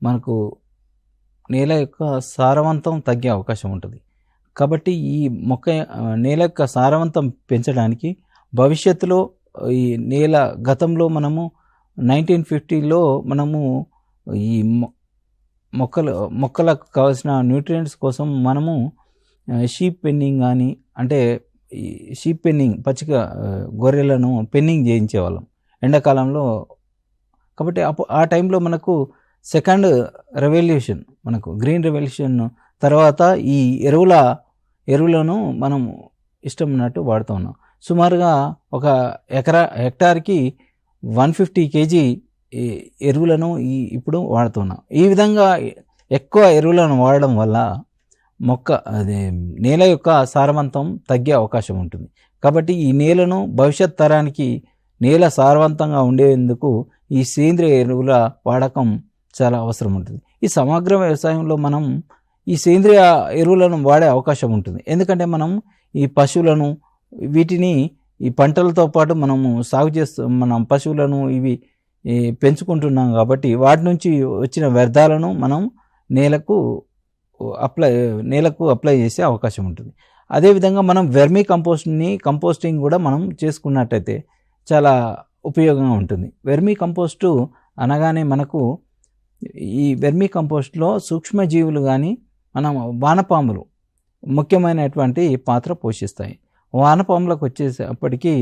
మనకు నేల యొక్క సారవంతం తగ్గే అవకాశం ఉంటుంది. కాబట్టి ఈ నేల యొక్క సారవంతం పెంచడానికి భవిష్యత్తులో ఈ నేల గతంలో మనము 1950లో మనము ఈ మొక్కలకు కావాల్సిన న్యూట్రియంట్స్ కోసం మనము షీప్ పెన్నింగ్ కానీ అంటే ఈ షీప్ పెన్నింగ్ పచ్చిక గొర్రెలను పెన్నింగ్ చేయించేవాళ్ళం ఎండాకాలంలో. కాబట్టి ఆ టైంలో మనకు సెకండ్ రెవల్యూషన్, మనకు గ్రీన్ రెవల్యూషన్ తర్వాత ఈ ఎరువులను మనం ఇష్టం ఉన్నట్టు వాడుతూ ఉన్నాం. సుమారుగా ఒక హెక్టార్కి 150 kg ఎరువులను ఇప్పుడు వాడుతున్నాం. ఈ విధంగా ఎక్కువ ఎరువులను వాడడం వల్ల నేల యొక్క సారవంతం తగ్గే అవకాశం ఉంటుంది. కాబట్టి ఈ నేలను భవిష్యత్ తరానికి నేల సారవంతంగా ఉండేందుకు ఈ సేంద్రియ ఎరువుల వాడకం చాలా అవసరం ఉంటుంది. ఈ సమగ్ర వ్యవసాయంలో మనం ఈ సేంద్రియ ఎరువులను వాడే అవకాశం ఉంటుంది. ఎందుకంటే మనం ఈ పశువులను వీటిని ఈ పంటలతో పాటు మనము సాగు మనం పశువులను ఇవి పెంచుకుంటున్నాం కాబట్టి వాటి నుంచి వచ్చిన వ్యర్థాలను మనం నేలకు అప్లై చేసే అవకాశం ఉంటుంది. అదేవిధంగా మనం వెర్మీ కంపోస్టింగ్ కూడా మనం చేసుకున్నట్టయితే చాలా ఉపయోగంగా ఉంటుంది. వెర్మీ కంపోస్టు అనగానే మనకు ఈ వెర్మీ కంపోస్ట్లో సూక్ష్మజీవులు కానీ మనం వానపాములు ముఖ్యమైనటువంటి పాత్ర పోషిస్తాయి. వానపాములకు వచ్చేసప్పటికీ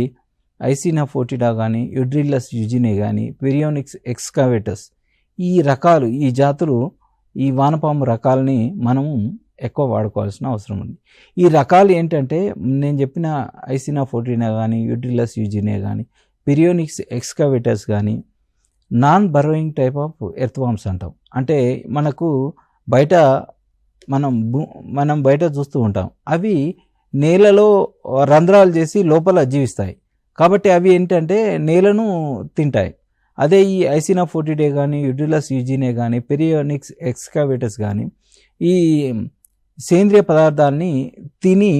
ఐసినా ఫోర్టిడా కానీ యుడ్రిల్లస్ యుజినే కానీ పిరియోనిక్స్ ఎక్స్కావేటస్ ఈ జాతులు ఈ వానపాము రకాలని మనము ఎక్కువ వాడుకోవాల్సిన అవసరం ఉంది. ఈ రకాలు ఏంటంటే నేను చెప్పిన ఐసినా ఫోర్టిడా కానీ యుడ్రిల్లస్ యుజినే కానీ పిరియోనిక్స్ ఎక్స్కవేటర్స్ కానీ non burrowing type of earthworms అంటాం. అంటే మనకు బయట మనం బయట చూస్తూ ఉంటాం, అవి నేలలో రంధ్రాలు చేసి లోపల జీవిస్తాయి. కాబట్టి అవి ఏంటంటే నేలను తింటాయి. అదే ఈ ఐసినా ఫోర్టిడే కానీ యుడిలస్ యూజినే కానీ పిరియోనిక్స్ ఎక్స్కవేటర్స్ కానీ ఈ సేంద్రియ పదార్థాన్ని తిని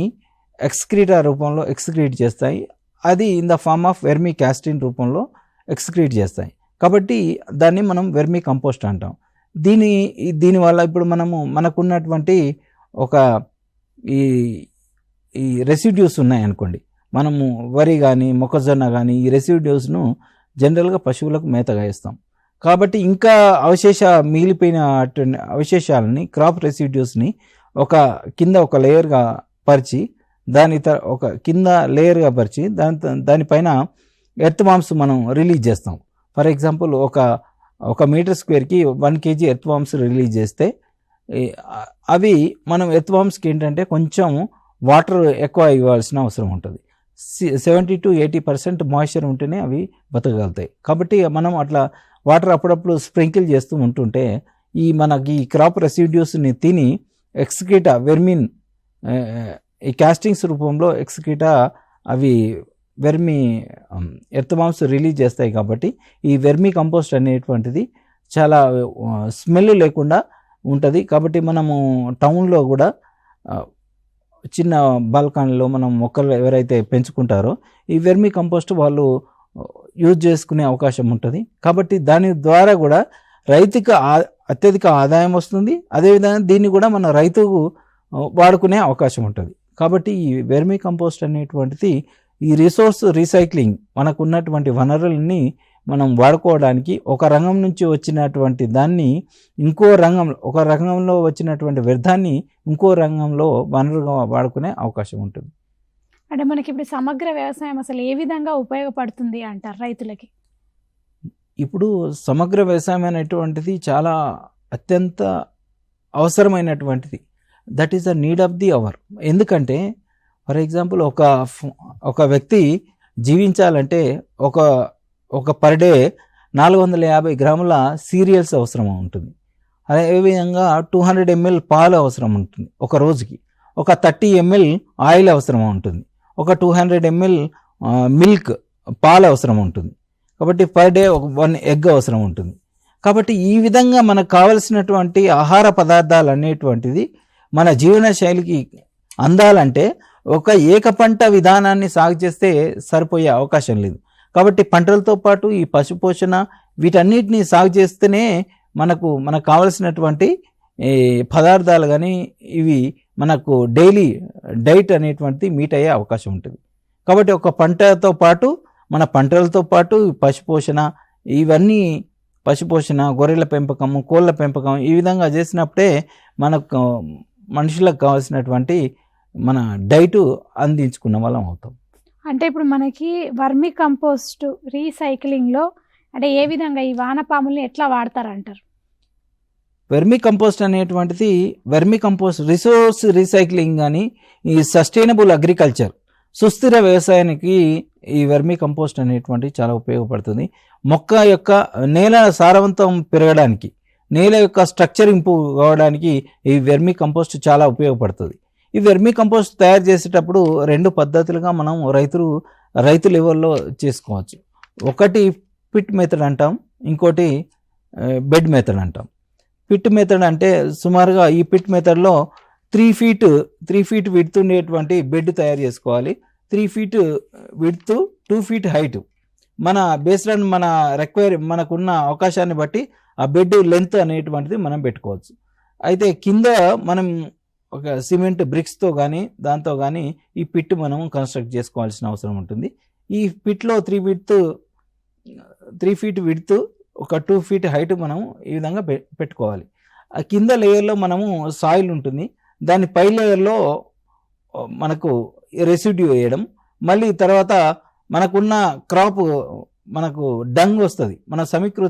ఎక్స్క్రీటా రూపంలో ఎక్స్క్రీట్ చేస్తాయి. అది in the form of vermi castings రూపంలో ఎక్స్క్రీట్ చేస్తాయి. కాబట్టి దాన్ని మనం వెర్మీ కంపోస్ట్ అంటాం. దీనివల్ల ఇప్పుడు మనకున్నటువంటి ఒక ఈ రెసిడ్యూస్ ఉన్నాయనుకోండి, మనము వరి కానీ మొక్కజొన్న కానీ ఈ రెసిడ్యూస్ను జనరల్గా పశువులకు మేతగా ఇస్తాం. కాబట్టి ఇంకా మిగిలిపోయిన అవశేషాలని క్రాప్ రెసిడ్యూస్ని కింద ఒక లేయర్గా పరిచి దానిపైన ఎర్త్ వామ్స్ మనం రిలీజ్ చేస్తాం. ఫర్ ఎగ్జాంపుల్ ఒక మీటర్ స్క్వేర్కి 1 kg ఎర్త్ వామ్స్ రిలీజ్ చేస్తే అవి మనం ఎర్త్ వామ్స్కి ఏంటంటే కొంచెం వాటర్ ఎక్కువ ఇవ్వాల్సిన అవసరం ఉంటుంది. 70 to 80% మాయిశ్చర్ ఉంటేనే అవి బతకగలుగుతాయి. కాబట్టి మనం అట్లా వాటర్ అప్పుడప్పుడు స్ప్రింకిల్ చేస్తూ ఉంటుంటే మనకి క్రాప్ రెసిడ్యూస్ని తిని ఎక్స్క్రీటా వెర్మిన్ ఈ కాస్టింగ్స్ రూపంలో ఎక్స్క్రీటా అవి వెర్మీ ఎర్త్ వామ్స్ రిలీజ్ చేస్తాయి. కాబట్టి ఈ వెర్మీ కంపోస్ట్ అనేటువంటిది చాలా స్మెల్ లేకుండా ఉంటుంది. కాబట్టి మనము టౌన్లో కూడా చిన్న బాల్కనీలో మనం మొక్కలు ఎవరైతే పెంచుకుంటారో ఈ వెర్మీ కంపోస్ట్ వాళ్ళు యూజ్ చేసుకునే అవకాశం ఉంటుంది. కాబట్టి దాని ద్వారా కూడా రైతుకు అత్యధిక ఆదాయం వస్తుంది. అదేవిధంగా దీన్ని కూడా మన రైతుకు వాడుకునే అవకాశం ఉంటుంది. కాబట్టి ఈ వెర్మీ కంపోస్ట్ అనేటువంటిది ఈ రిసోర్స్ రీసైక్లింగ్, మనకు ఉన్నటువంటి వనరులని మనం వాడుకోవడానికి, ఒక రంగం నుంచి వచ్చినటువంటి దాన్ని ఒక రంగంలో వచ్చినటువంటి వ్యర్థాన్ని ఇంకో రంగంలో వనరుగా వాడుకునే అవకాశం ఉంటుంది. అంటే మనకి ఇప్పుడు సమగ్ర వ్యవసాయం అసలు ఏ విధంగా ఉపయోగపడుతుంది అంటారు రైతులకి? ఇప్పుడు సమగ్ర వ్యవసాయం అనేటువంటిది చాలా అత్యంత అవసరమైనటువంటిది. That is the need of the hour. ఎందుకంటే ఫర్ ఎగ్జాంపుల్ ఒక వ్యక్తి జీవించాలంటే ఒక పర్ డే 450 గ్రాముల సీరియల్స్ అవసరం ఉంటుంది. అదేవిధంగా 200 ml పాలు అవసరం ఉంటుంది ఒక రోజుకి. ఒక 30 ml ఆయిల్ అవసరం ఉంటుంది. ఒక 200 ml మిల్క్ పాలు అవసరం ఉంటుంది. కాబట్టి పర్ డే 1 ఎగ్ అవసరం ఉంటుంది. కాబట్టి ఈ విధంగా మనకు కావలసినటువంటి ఆహార పదార్థాలు అనేటువంటిది మన జీవన శైలికి అందాలంటే ఒక ఏకపంట విధానాన్ని సాగు చేస్తే సరిపోయే అవకాశం లేదు. కాబట్టి పంటలతో పాటు ఈ పశుపోషణ వీటన్నిటిని సాగు చేస్తేనే మనకు కావలసినటువంటి పదార్థాలు కానీ ఇవి మనకు డైలీ డైట్ అనేటువంటిది మీట్ అయ్యే అవకాశం ఉంటుంది. కాబట్టి ఒక పంటతో పాటు పంటలతో పాటు పశుపోషణ, గొర్రెల పెంపకము, కోళ్ళ పెంపకం ఈ విధంగా చేసినప్పుడే మనకు మనుషులకు కావాల్సినటువంటి మన డైట్ అందించుకున్న వాళ్ళం అవుతాం. అంటే ఇప్పుడు మనకి వర్మీ కంపోస్ట్ రీసైక్లింగ్లో అంటే ఏ విధంగా ఈ వానపాముల్ని ఎట్లా వాడతారంటారు? వెర్మీ కంపోస్ట్ అనేటువంటిది రిసోర్స్ రీసైక్లింగ్ కానీ ఈ సస్టైనబుల్ అగ్రికల్చర్, సుస్థిర వ్యవసాయానికి ఈ వెర్మీ కంపోస్ట్ అనేటువంటిది చాలా ఉపయోగపడుతుంది. మొక్క యొక్క నేల సారవంతం పెరగడానికి, నేల యొక్క స్ట్రక్చర్ ఇంప్రూవ్ కావడానికి ఈ వెర్మీ కంపోస్ట్ చాలా ఉపయోగపడుతుంది. ఈ వెర్మీ కంపోస్ట్ తయారు చేసేటప్పుడు 2 పద్ధతులుగా మనం రైతు లెవెల్లో చేసుకోవచ్చు. ఒకటి పిట్ మెథడ్ అంటాం, ఇంకోటి బెడ్ మెథడ్ అంటాం. పిట్ మెథడ్ అంటే సుమారుగా ఈ పిట్ మెథడ్లో 3 feet విడ్త్ ఉండేటువంటి బెడ్ తయారు చేసుకోవాలి. 3 feet width, 2 feet height. Based on మనకున్న అవకాశాన్ని బట్టి ఆ బెడ్ లెంత్ అనేటువంటిది మనం పెట్టుకోవచ్చు. అయితే కింద మనం ఒక సిమెంట్ బ్రిక్స్తో కానీ దాంతో కానీ ఈ పిట్ మనం కన్స్ట్రక్ట్ చేసుకోవాల్సిన అవసరం ఉంటుంది. ఈ పిట్లో 3 feet విడ్త్, ఒక 2 feet హైట్ మనం ఈ విధంగా పెట్టుకోవాలి. ఆ కింద లేయర్లో మనము సాయిల్ ఉంటుంది, దాని పై లేయర్లో మనకు రెసిడ్యూ వేయడం, మళ్ళీ తర్వాత మనకున్న క్రాప్ మనకు డంగ్ వస్తుంది. మన సమగ్ర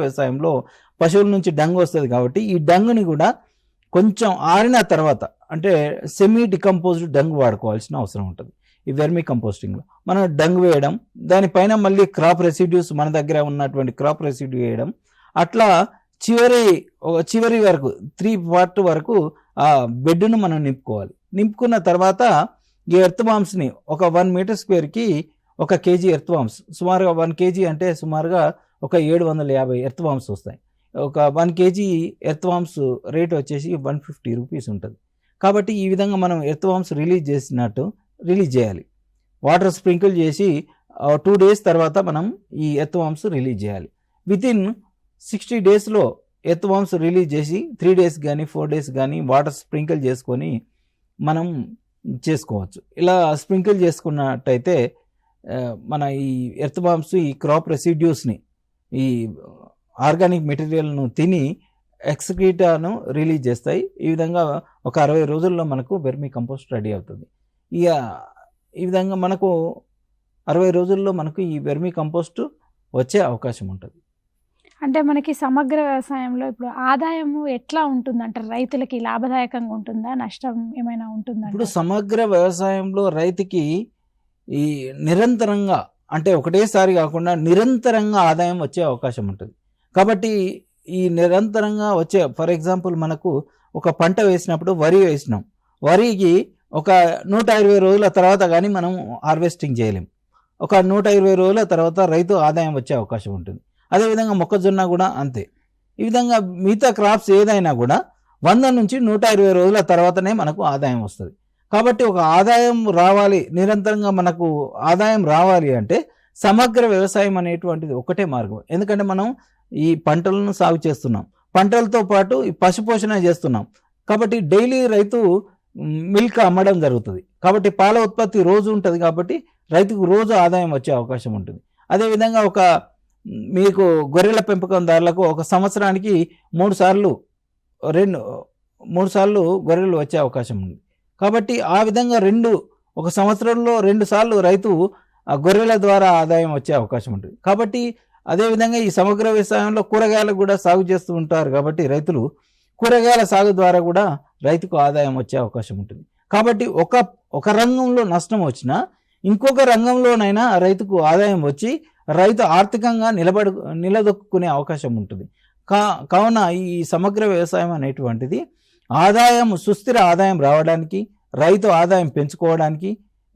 వ్యవసాయంలో పశువుల నుంచి డంగ్ వస్తుంది. కాబట్టి ఈ డంగ్ని కూడా కొంచెం ఆరిన తర్వాత అంటే సెమీ డికంపోజ్డ్ డంగ్ వాడుకోవాల్సిన అవసరం ఉంటుంది. ఈ వెర్మి కంపోస్టింగ్లో మనం డంగ్ వేయడం, దానిపైన మళ్ళీ క్రాప్ రెసిడ్యూస్ మన దగ్గర ఉన్నటువంటి క్రాప్ రెసిడ్యూ వేయడం, అట్లా చివరి వరకు 3 పార్ట్ వరకు ఆ బెడ్ను మనం నింపుకోవాలి. నింపుకున్న తర్వాత ఈ ఎర్త్ బాంబ్స్ని ఒక 1 మీటర్ స్క్వేర్కి 1 kg ఎర్త్ బాంబ్స్, సుమారుగా 1 kg అంటే సుమారుగా ఒక 750 ఎర్త్ బాంబ్స్ వస్తాయి. ఒక 1 kg ఎర్త్ బాంబ్స్ రేట్ వచ్చేసి 150 రూపీస్ ఉంటుంది. కాబట్టి ఈ విధంగా మనం ఎర్త్ బాంబ్స్ రిలీజ్ చేయాలి. వాటర్ స్ప్రింకిల్ చేసి 2 days తర్వాత మనం ఈ ఎర్త్ బాంబ్స్ రిలీజ్ చేయాలి. వితిన్ 60 daysలో ఎర్త్ బాంబ్స్ రిలీజ్ చేసి 3 days కానీ 4 days కానీ వాటర్ స్ప్రింకిల్ చేసుకొని మనం చేసుకోవచ్చు. ఇలా స్ప్రింకిల్ చేసుకున్నట్టయితే మన ఈ ఎర్త్ బాంబ్స్ ఈ క్రాప్ రెసిడ్యూస్ని, ఈ ఆర్గానిక్ మెటీరియల్ను తిని ఎక్స్క్రీటాను రిలీజ్ చేస్తాయి. ఈ విధంగా ఒక 60 రోజుల్లో మనకు వెర్మి కంపోస్ట్ రెడీ అవుతుంది. ఈ విధంగా మనకు 60 రోజుల్లో మనకు ఈ వెర్మి కంపోస్ట్ వచ్చే అవకాశం ఉంటుంది. అంటే మనకి సమగ్ర వ్యవసాయంలో ఇప్పుడు ఆదాయము ఎట్లా ఉంటుందంటారు? రైతులకి లాభదాయకంగా ఉంటుందా, నష్టం ఏమైనా ఉంటుందా? ఇప్పుడు సమగ్ర వ్యవసాయంలో రైతుకి ఈ నిరంతరంగా, అంటే ఒకటేసారి కాకుండా నిరంతరంగా ఆదాయం వచ్చే అవకాశం ఉంటుంది. కాబట్టి ఈ నిరంతరంగా వచ్చే, ఫర్ ఎగ్జాంపుల్ మనకు ఒక పంట వేసినప్పుడు వరి వేసినాం, వరికి ఒక 120 రోజుల తర్వాత కానీ మనం హార్వెస్టింగ్ చేయలేం. ఒక 120 రోజుల తర్వాత రైతు ఆదాయం వచ్చే అవకాశం ఉంటుంది. అదేవిధంగా మొక్కజొన్న కూడా అంతే. ఈ విధంగా మిగతా క్రాప్స్ ఏదైనా కూడా 100 నుంచి 120 రోజుల తర్వాతనే మనకు ఆదాయం వస్తుంది. కాబట్టి ఒక ఆదాయం రావాలి, నిరంతరంగా మనకు ఆదాయం రావాలి అంటే సమగ్ర వ్యవసాయం అనేటువంటిది ఒకటే మార్గం. ఎందుకంటే మనం ఈ పంటలను సాగు చేస్తున్నాం, పంటలతో పాటు ఈ పశుపోషణ చేస్తున్నాం. కాబట్టి డైలీ రైతు మిల్క్ అమ్మడం జరుగుతుంది. కాబట్టి పాల ఉత్పత్తి రోజు ఉంటుంది. కాబట్టి రైతుకు రోజు ఆదాయం వచ్చే అవకాశం ఉంటుంది. అదేవిధంగా మీకు గొర్రెల పెంపకందారులకు ఒక సంవత్సరానికి 3 సార్లు గొర్రెలు వచ్చే అవకాశం ఉంది. కాబట్టి ఆ విధంగా ఒక సంవత్సరంలో 2 సార్లు రైతు గొర్రెల ద్వారా ఆదాయం వచ్చే అవకాశం ఉంటుంది. కాబట్టి అదేవిధంగా ఈ సమగ్ర వ్యవసాయంలో కూరగాయలు కూడా సాగు చేస్తూ ఉంటారు. కాబట్టి రైతులు కూరగాయల సాగు ద్వారా కూడా రైతుకు ఆదాయం వచ్చే అవకాశం ఉంటుంది. కాబట్టి ఒక రంగంలో నష్టం వచ్చినా ఇంకొక రంగంలోనైనా రైతుకు ఆదాయం వచ్చి రైతు ఆర్థికంగా నిలదొక్కునే అవకాశం ఉంటుంది. కావున ఈ సమగ్ర వ్యవసాయం అనేటువంటిది సుస్థిర ఆదాయం రావడానికి, రైతు ఆదాయం పెంచుకోవడానికి,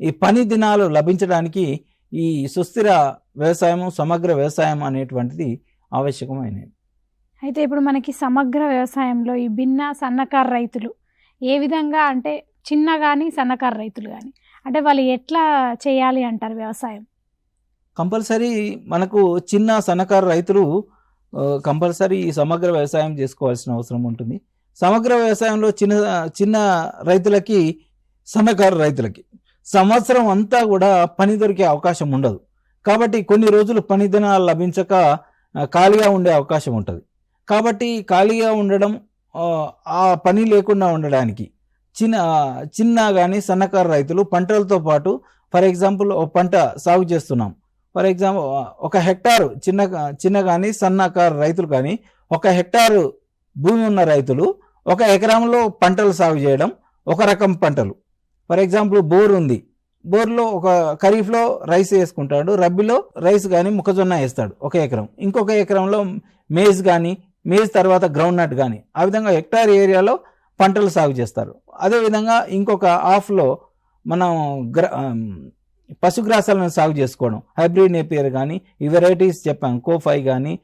ఈ పని దినాలు లభించడానికి ఈ సుస్థిర వ్యవసాయం, సమగ్ర వ్యవసాయం అనేటువంటిది ఆవశ్యకమైనది. అయితే ఇప్పుడు మనకి సమగ్ర వ్యవసాయంలో ఈ భిన్న సన్నకారు రైతులు ఏ విధంగా, అంటే చిన్న కానీ సన్నకారు రైతులు కానీ, అంటే వాళ్ళు ఎట్లా చేయాలి అంటారు వ్యవసాయం? కంపల్సరీ మనకు చిన్న సన్నకారు రైతులు కంపల్సరీ ఈ సమగ్ర వ్యవసాయం చేసుకోవాల్సిన అవసరం ఉంటుంది. సమగ్ర వ్యవసాయంలో చిన్న రైతులకి, సన్నకారు రైతులకి సంవత్సరం అంతా కూడా పని దొరికే అవకాశం ఉండదు. కాబట్టి కొన్ని రోజులు పని దినాలు లభించక ఖాళీగా ఉండే అవకాశం ఉంటుంది. కాబట్టి ఖాళీగా ఉండడం, ఆ పని లేకుండా ఉండడానికి చిన్న కానీ సన్నకారు రైతులు పంటలతో పాటు, ఫర్ ఎగ్జాంపుల్ ఒక పంట సాగు చేస్తున్నాం, ఫర్ ఎగ్జాంపుల్ 1 హెక్టారు చిన్న కానీ సన్నకారు రైతులు కానీ 1 హెక్టారు భూమి ఉన్న రైతులు 1 ఎకరంలో పంటలు సాగు చేయడం, ఒక రకం పంటలు. ఫర్ ఎగ్జాంపుల్ బోర్ ఉంది, బోర్లో ఖరీఫ్లో రైస్ వేసుకుంటాడు, రబ్బీలో రైస్ కానీ మొక్కజొన్న వేస్తాడు 1 ఎకరం. ఇంకొక ఎకరంలో మేజ్ తర్వాత గ్రౌండ్ నట్ కానీ, ఆ విధంగా హెక్టార్ ఏరియాలో పంటలు సాగు చేస్తారు. అదేవిధంగా ఇంకొక హాఫ్లో మనం పశుగ్రాసాలను సాగు చేసుకోవడం, హైబ్రిడ్ నేపియర్ కానీ, ఈ వెరైటీస్ చెప్పాం, కోఫై కానీ,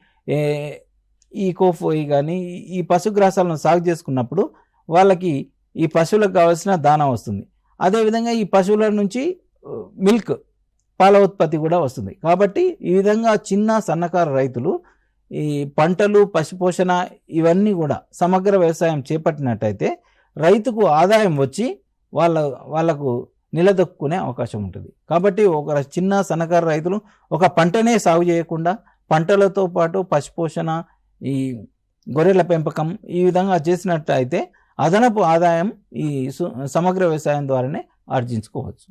ఈ కోఫై కానీ, ఈ పశుగ్రాసాలను సాగు చేసుకున్నప్పుడు వాళ్ళకి ఈ పశువులకు కావాల్సిన దానా వస్తుంది. అదేవిధంగా ఈ పశువుల నుంచి మిల్క్, పాల ఉత్పత్తి కూడా వస్తుంది. కాబట్టి ఈ విధంగా చిన్న సన్నకారు రైతులు ఈ పంటలు, పశుపోషణ ఇవన్నీ కూడా సమగ్ర వ్యవసాయం చేపట్టినట్టయితే రైతుకు ఆదాయం వచ్చి వాళ్ళకు నిలదొక్కునే అవకాశం ఉంటుంది. కాబట్టి ఒక చిన్న సన్నకారు రైతులు ఒక పంటనే సాగు చేయకుండా పంటలతో పాటు పశుపోషణ, ఈ గొర్రెల పెంపకం ఈ విధంగా చేసినట్టయితే అదనపు ఆదాయం ఈ సమగ్ర వ్యవసాయం ద్వారానే ఆర్జించుకోవచ్చు.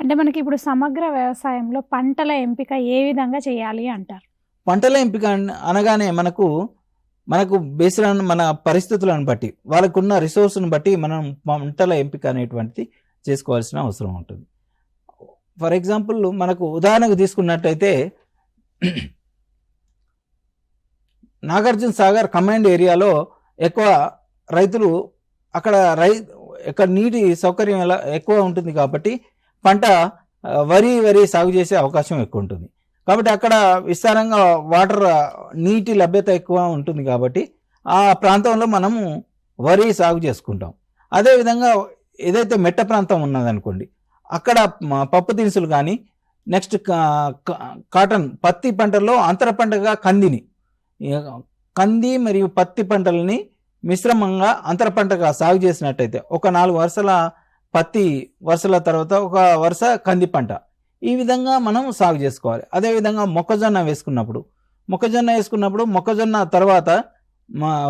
అంటే మనకి ఇప్పుడు సమగ్ర వ్యవసాయంలో పంటల ఎంపిక ఏ విధంగా చేయాలి అంటారు? పంటల ఎంపిక అనగానే మనకు బేస్డ్ ఆన్ మన పరిస్థితులను బట్టి, వాళ్ళకున్న రిసోర్స్ను బట్టి మనం పంటల ఎంపిక అనేటువంటిది చేసుకోవాల్సిన అవసరం ఉంటుంది. ఫర్ ఎగ్జాంపుల్ మనకు ఉదాహరణకు తీసుకున్నట్టయితే నాగార్జున సాగర్ కమాండ్ ఏరియాలో ఎక్కువ రైతులు అక్కడ ఎక్కడ నీటి సౌకర్యం ఎక్కువ ఉంటుంది కాబట్టి పంట వరి సాగు చేసే అవకాశం ఎక్కువ ఉంటుంది. కాబట్టి అక్కడ విస్తారంగా నీటి లభ్యత ఎక్కువ ఉంటుంది కాబట్టి ఆ ప్రాంతంలో మనము వరి సాగు చేసుకుంటాం. అదేవిధంగా ఏదైతే మెట్ట ప్రాంతం ఉన్నదనుకోండి, అక్కడ పప్పు దినుసులు కానీ, నెక్స్ట్ కాటన్ పత్తి పంటల్లో అంతర పంటగా కంది మరియు పత్తి పంటలని మిశ్రమంగా అంతర పంటగా సాగు చేసినట్టయితే ఒక 4 వరుసల పత్తి వరుసల తర్వాత ఒక వరుస కంది పంట, ఈ విధంగా మనం సాగు చేసుకోవాలి. అదేవిధంగా మొక్కజొన్న వేసుకున్నప్పుడు మొక్కజొన్న తర్వాత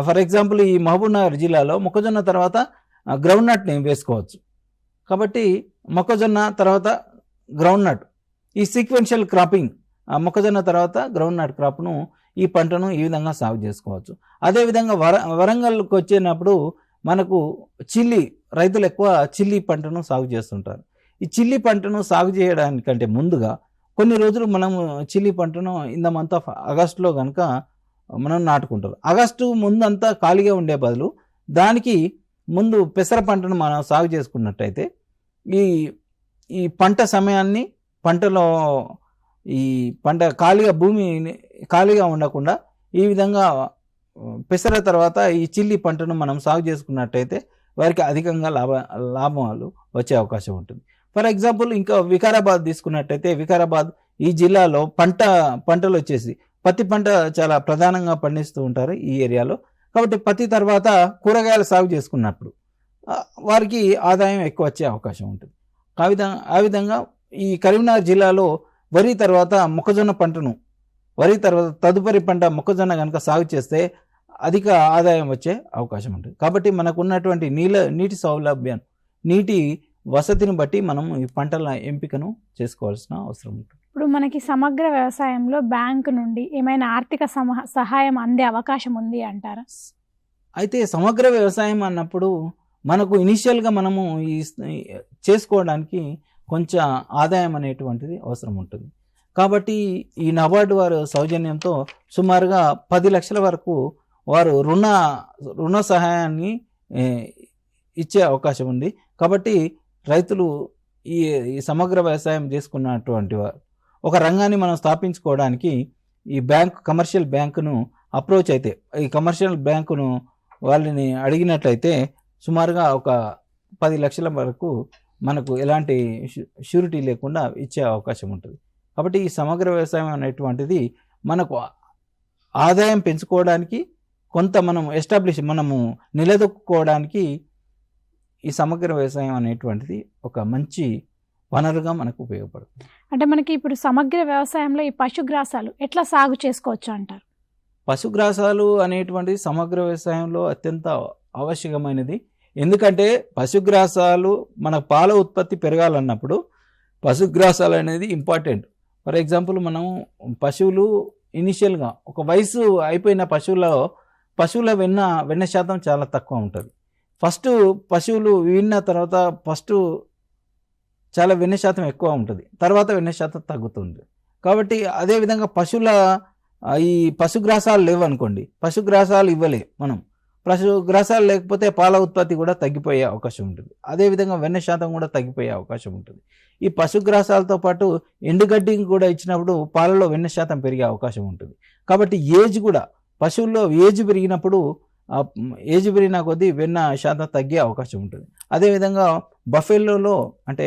ఫర్ ఎగ్జాంపుల్ ఈ మహబూబ్నగర్ జిల్లాలో మొక్కజొన్న తర్వాత గ్రౌండ్ నట్ని వేసుకోవచ్చు. కాబట్టి మొక్కజొన్న తర్వాత గ్రౌండ్ నట్, ఈ సీక్వెన్షియల్ క్రాపింగ్, మొక్కజొన్న తర్వాత గ్రౌండ్ నట్ క్రాప్ను ఈ పంటను ఈ విధంగా సాగు చేసుకోవచ్చు. అదేవిధంగా వరంగల్కి వచ్చినప్పుడు మనకు రైతులు ఎక్కువ చిల్లీ పంటను సాగు చేస్తుంటారు. ఈ చిల్లీ పంటను సాగు చేయడానికంటే ముందుగా కొన్ని రోజులు మనము చిల్లీ పంటను ఇన్ ద మంత్ ఆఫ్ ఆగస్టులో కనుక మనం నాటుకుంటారు. ఆగస్టు ముందంతా ఖాళీగా ఉండే బదులు దానికి ముందు పెసర పంటను మనం సాగు చేసుకున్నట్టయితే ఈ పంట సమయాన్ని పంటలో ఈ పంట భూమి ఖాళీగా ఉండకుండా ఈ విధంగా పెసర తర్వాత ఈ చిల్లీ పంటను మనం సాగు చేసుకున్నట్టయితే వారికి అధికంగా లాభాలు వచ్చే అవకాశం ఉంటుంది. ఫర్ ఎగ్జాంపుల్ ఇంకా వికారాబాద్ తీసుకున్నట్టయితే వికారాబాద్ ఈ జిల్లాలో పంటలు వచ్చేసి పత్తి పంట చాలా ప్రధానంగా పండిస్తూ ఉంటారు ఈ ఏరియాలో. కాబట్టి పత్తి తర్వాత కూరగాయల సాగు చేసుకున్నప్పుడు వారికి ఆదాయం ఎక్కువ వచ్చే అవకాశం ఉంటుంది. ఆ విధంగా ఈ కరీంనగర్ జిల్లాలో వరి తర్వాత మొక్కజొన్న పంటను తదుపరి పంట మొక్కజొన్న కనుక సాగు చేస్తే అధిక ఆదాయం వచ్చే అవకాశం ఉంటుంది. కాబట్టి మనకు ఉన్నటువంటి నీటి సౌలభ్యం, నీటి వసతిని బట్టి మనం ఈ పంటల ఎంపికను చేసుకోవాల్సిన అవసరం ఉంటుంది. ఇప్పుడు మనకి సమగ్ర వ్యవసాయంలో బ్యాంకు నుండి ఏమైనా ఆర్థిక సహాయం అందే అవకాశం ఉంది అంటారా? అయితే సమగ్ర వ్యవసాయం అన్నప్పుడు మనకు ఇనిషియల్గా మనము చేసుకోవడానికి కొంచెం ఆదాయం అనేటువంటిది అవసరం ఉంటుంది. కాబట్టి ఈ నబార్డు వారు సౌజన్యంతో సుమారుగా 10 లక్షల వరకు వారు రుణ సహాయాన్ని ఇచ్చే అవకాశం ఉంది. కాబట్టి రైతులు ఈ సమగ్ర వ్యవసాయం చేసుకున్నటువంటి వారు ఒక రంగాన్ని మనం స్థాపించుకోవడానికి ఈ కమర్షియల్ బ్యాంకును అప్రోచ్ అయితే, ఈ కమర్షియల్ బ్యాంకును వాళ్ళని అడిగినట్లయితే సుమారుగా ఒక 10 లక్షల వరకు మనకు ఎలాంటి షూరిటీ లేకుండా ఇచ్చే అవకాశం ఉంటుంది. కాబట్టి ఈ సమగ్ర వ్యవసాయం అనేటువంటిది మనకు ఆదాయం పెంచుకోవడానికి, కొంత మనము నిలదొక్కుకోవడానికి ఈ సమగ్ర వ్యవసాయం అనేటువంటిది ఒక మంచి వనరుగా మనకు ఉపయోగపడుతుంది. అంటే మనకి ఇప్పుడు సమగ్ర వ్యవసాయంలో ఈ పశుగ్రాసాలు ఎట్లా సాగు చేసుకోవచ్చు అంటారు? పశుగ్రాసాలు అనేటువంటిది సమగ్ర వ్యవసాయంలో అత్యంత ఆవశ్యకమైనది. ఎందుకంటే పశుగ్రాసాలు మన పాల ఉత్పత్తి పెరగాలన్నప్పుడు పశుగ్రాసాలు అనేది ఇంపార్టెంట్. ఫర్ ఎగ్జాంపుల్ మనం పశువులు ఇనిషియల్గా ఒక వయసు అయిపోయిన పశువుల వెన్న శాతం చాలా తక్కువ ఉంటుంది. ఫస్ట్ పశువులు విన్న తర్వాత చాలా వెన్న శాతం ఎక్కువ ఉంటుంది, తర్వాత వెన్న శాతం తగ్గుతుంది. కాబట్టి అదేవిధంగా ఈ పశుగ్రాసాలు లేవనుకోండి, పశుగ్రాసాలు మనం పశుగ్రాసాలు లేకపోతే పాల ఉత్పత్తి కూడా తగ్గిపోయే అవకాశం ఉంటుంది. అదేవిధంగా వెన్న శాతం కూడా తగ్గిపోయే అవకాశం ఉంటుంది. ఈ పశుగ్రాసాలతో పాటు ఎండుగడ్డి కూడా ఇచ్చినప్పుడు పాలలో వెన్న శాతం పెరిగే అవకాశం ఉంటుంది. కాబట్టి పశువుల్లో ఏజ్ పెరిగిన కొద్దీ వెన్న శాతం తగ్గే అవకాశం ఉంటుంది. అదేవిధంగా బఫెల్లోలో అంటే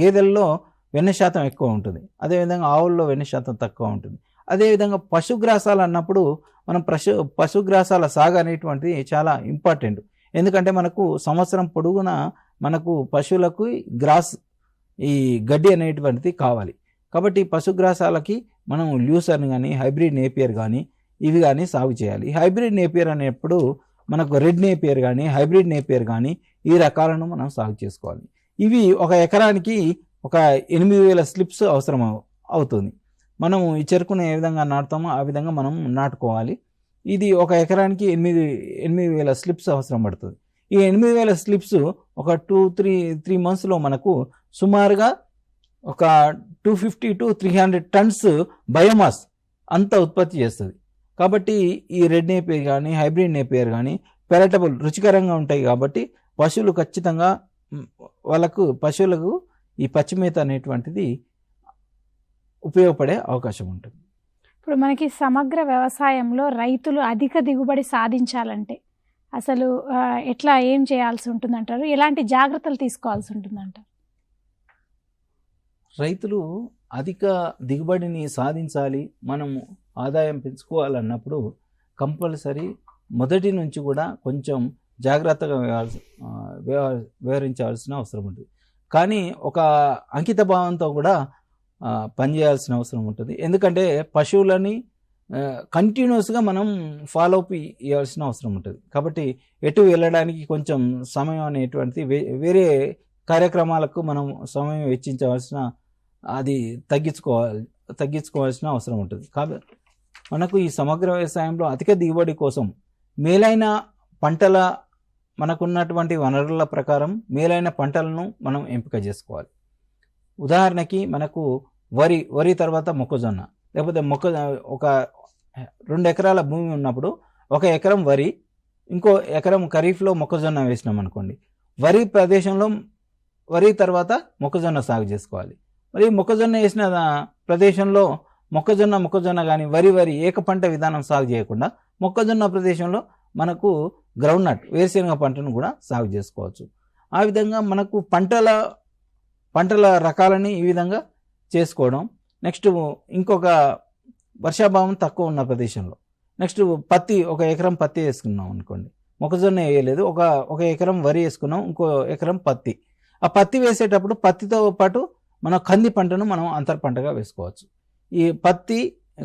గేదెల్లో వెన్న శాతం ఎక్కువ ఉంటుంది. అదేవిధంగా ఆవుల్లో వెన్న శాతం తక్కువ ఉంటుంది. అదేవిధంగా పశుగ్రాసాలు అన్నప్పుడు మనం పశుగ్రాసాల సాగు అనేటువంటిది చాలా ఇంపార్టెంట్. ఎందుకంటే మనకు సంవత్సరం పొడుగున మనకు పశువులకు ఈ గడ్డి అనేటువంటిది కావాలి. కాబట్టి పశుగ్రాసాలకి మనం ల్యూసర్న్ కానీ హైబ్రిడ్ నేపియర్ కానీ ఇవి కానీ సాగు చేయాలి. హైబ్రిడ్ నేపియర్ అనేప్పుడు మనకు రెడ్ నేపియర్ కానీ హైబ్రిడ్ నేపియర్ కానీ ఈ రకాలను మనం సాగు చేసుకోవాలి. ఇవి ఒక ఎకరానికి ఒక 8,000 స్లిప్స్ అవసరం అవుతుంది. మనం ఈ చెరుకును ఏ విధంగా నాటుతామో ఆ విధంగా మనం నాటుకోవాలి. ఇది ఒక ఎకరానికి 8,000 స్లిప్స్ అవసరం పడుతుంది. ఈ 8,000 స్లిప్స్ ఒక 2-3 మంత్స్లో మనకు సుమారుగా ఒక 250 to 300 టన్స్ బయోమాస్ అంత ఉత్పత్తి చేస్తుంది. కాబట్టి ఈ రెడ్ నేపియర్ కానీ హైబ్రిడ్ నేపియర్ కానీ పెరటబుల్ రుచికరంగా ఉంటాయి. కాబట్టి పశువులు ఖచ్చితంగా పశువులకు ఈ పచ్చిమేత అనేటువంటిది ఉపయోగపడే అవకాశం ఉంటుంది. ఇప్పుడు మనకి సమగ్ర వ్యవసాయంలో రైతులు అధిక దిగుబడి సాధించాలంటే అసలు ఎట్లా ఏం చేయాల్సి ఉంటుందంటారు? ఎలాంటి జాగ్రత్తలు తీసుకోవాల్సి ఉంటుందంటారు? రైతులు అధిక దిగుబడిని సాధించాలి, మనము ఆదాయం పెంచుకోవాలన్నప్పుడు కంపల్సరీ మొదటి నుంచి కూడా కొంచెం జాగ్రత్తగా వ్యవహరించాల్సిన అవసరం ఉంటుంది. కానీ ఒక అంకిత భావంతో కూడా పనిచేయాల్సిన అవసరం ఉంటుంది. ఎందుకంటే పశువులని కంటిన్యూస్గా మనం ఫాలో అప్ ఇవ్వాల్సిన అవసరం ఉంటుంది. కాబట్టి ఎటు వెళ్ళడానికి కొంచెం సమయం అనేటువంటిది వేరే కార్యక్రమాలకు మనం సమయం వెచ్చించవలసిన అది తగ్గించుకోవాల్సిన అవసరం ఉంటుంది. కాబట్టి మనకు ఈ సమగ్ర వ్యవసాయంలో అధిక దిగుబడి కోసం మేలైన పంటల మనకున్నటువంటి వనరుల ప్రకారం మేలైన పంటలను మనం ఎంపిక చేసుకోవాలి. ఉదాహరణకి మనకు వరి తర్వాత మొక్కజొన్న, లేకపోతే ఒక 2 ఎకరాల భూమి ఉన్నప్పుడు 1 ఎకరం వరి, ఇంకో ఎకరం ఖరీఫ్లో మొక్కజొన్న వేసినాం అనుకోండి. వరి ప్రదేశంలో వరి తర్వాత మొక్కజొన్న సాగు చేసుకోవాలి. మరి మొక్కజొన్న వేసిన ప్రదేశంలో మొక్కజొన్న కానీ వరి ఏక పంట విధానం సాగు చేయకుండా మొక్కజొన్న ప్రదేశంలో మనకు గ్రౌండ్ నట్ వేరుశెనగ పంటను కూడా సాగు చేసుకోవచ్చు. ఆ విధంగా మనకు పంటల రకాలని ఈ విధంగా చేసుకోవడం. నెక్స్ట్ ఇంకొక వర్షాభావం తక్కువ ఉన్న ప్రదేశంలో నెక్స్ట్ పత్తి 1 ఎకరం పత్తి వేసుకున్నాం అనుకోండి, మొక్కజొన్న వేయలేదు, ఒక ఎకరం వరి వేసుకున్నాం, ఇంకో ఎకరం పత్తి. ఆ పత్తి వేసేటప్పుడు పత్తితో పాటు మన కంది పంటను మనం అంతర పంటగా వేసుకోవచ్చు. ఈ పత్తి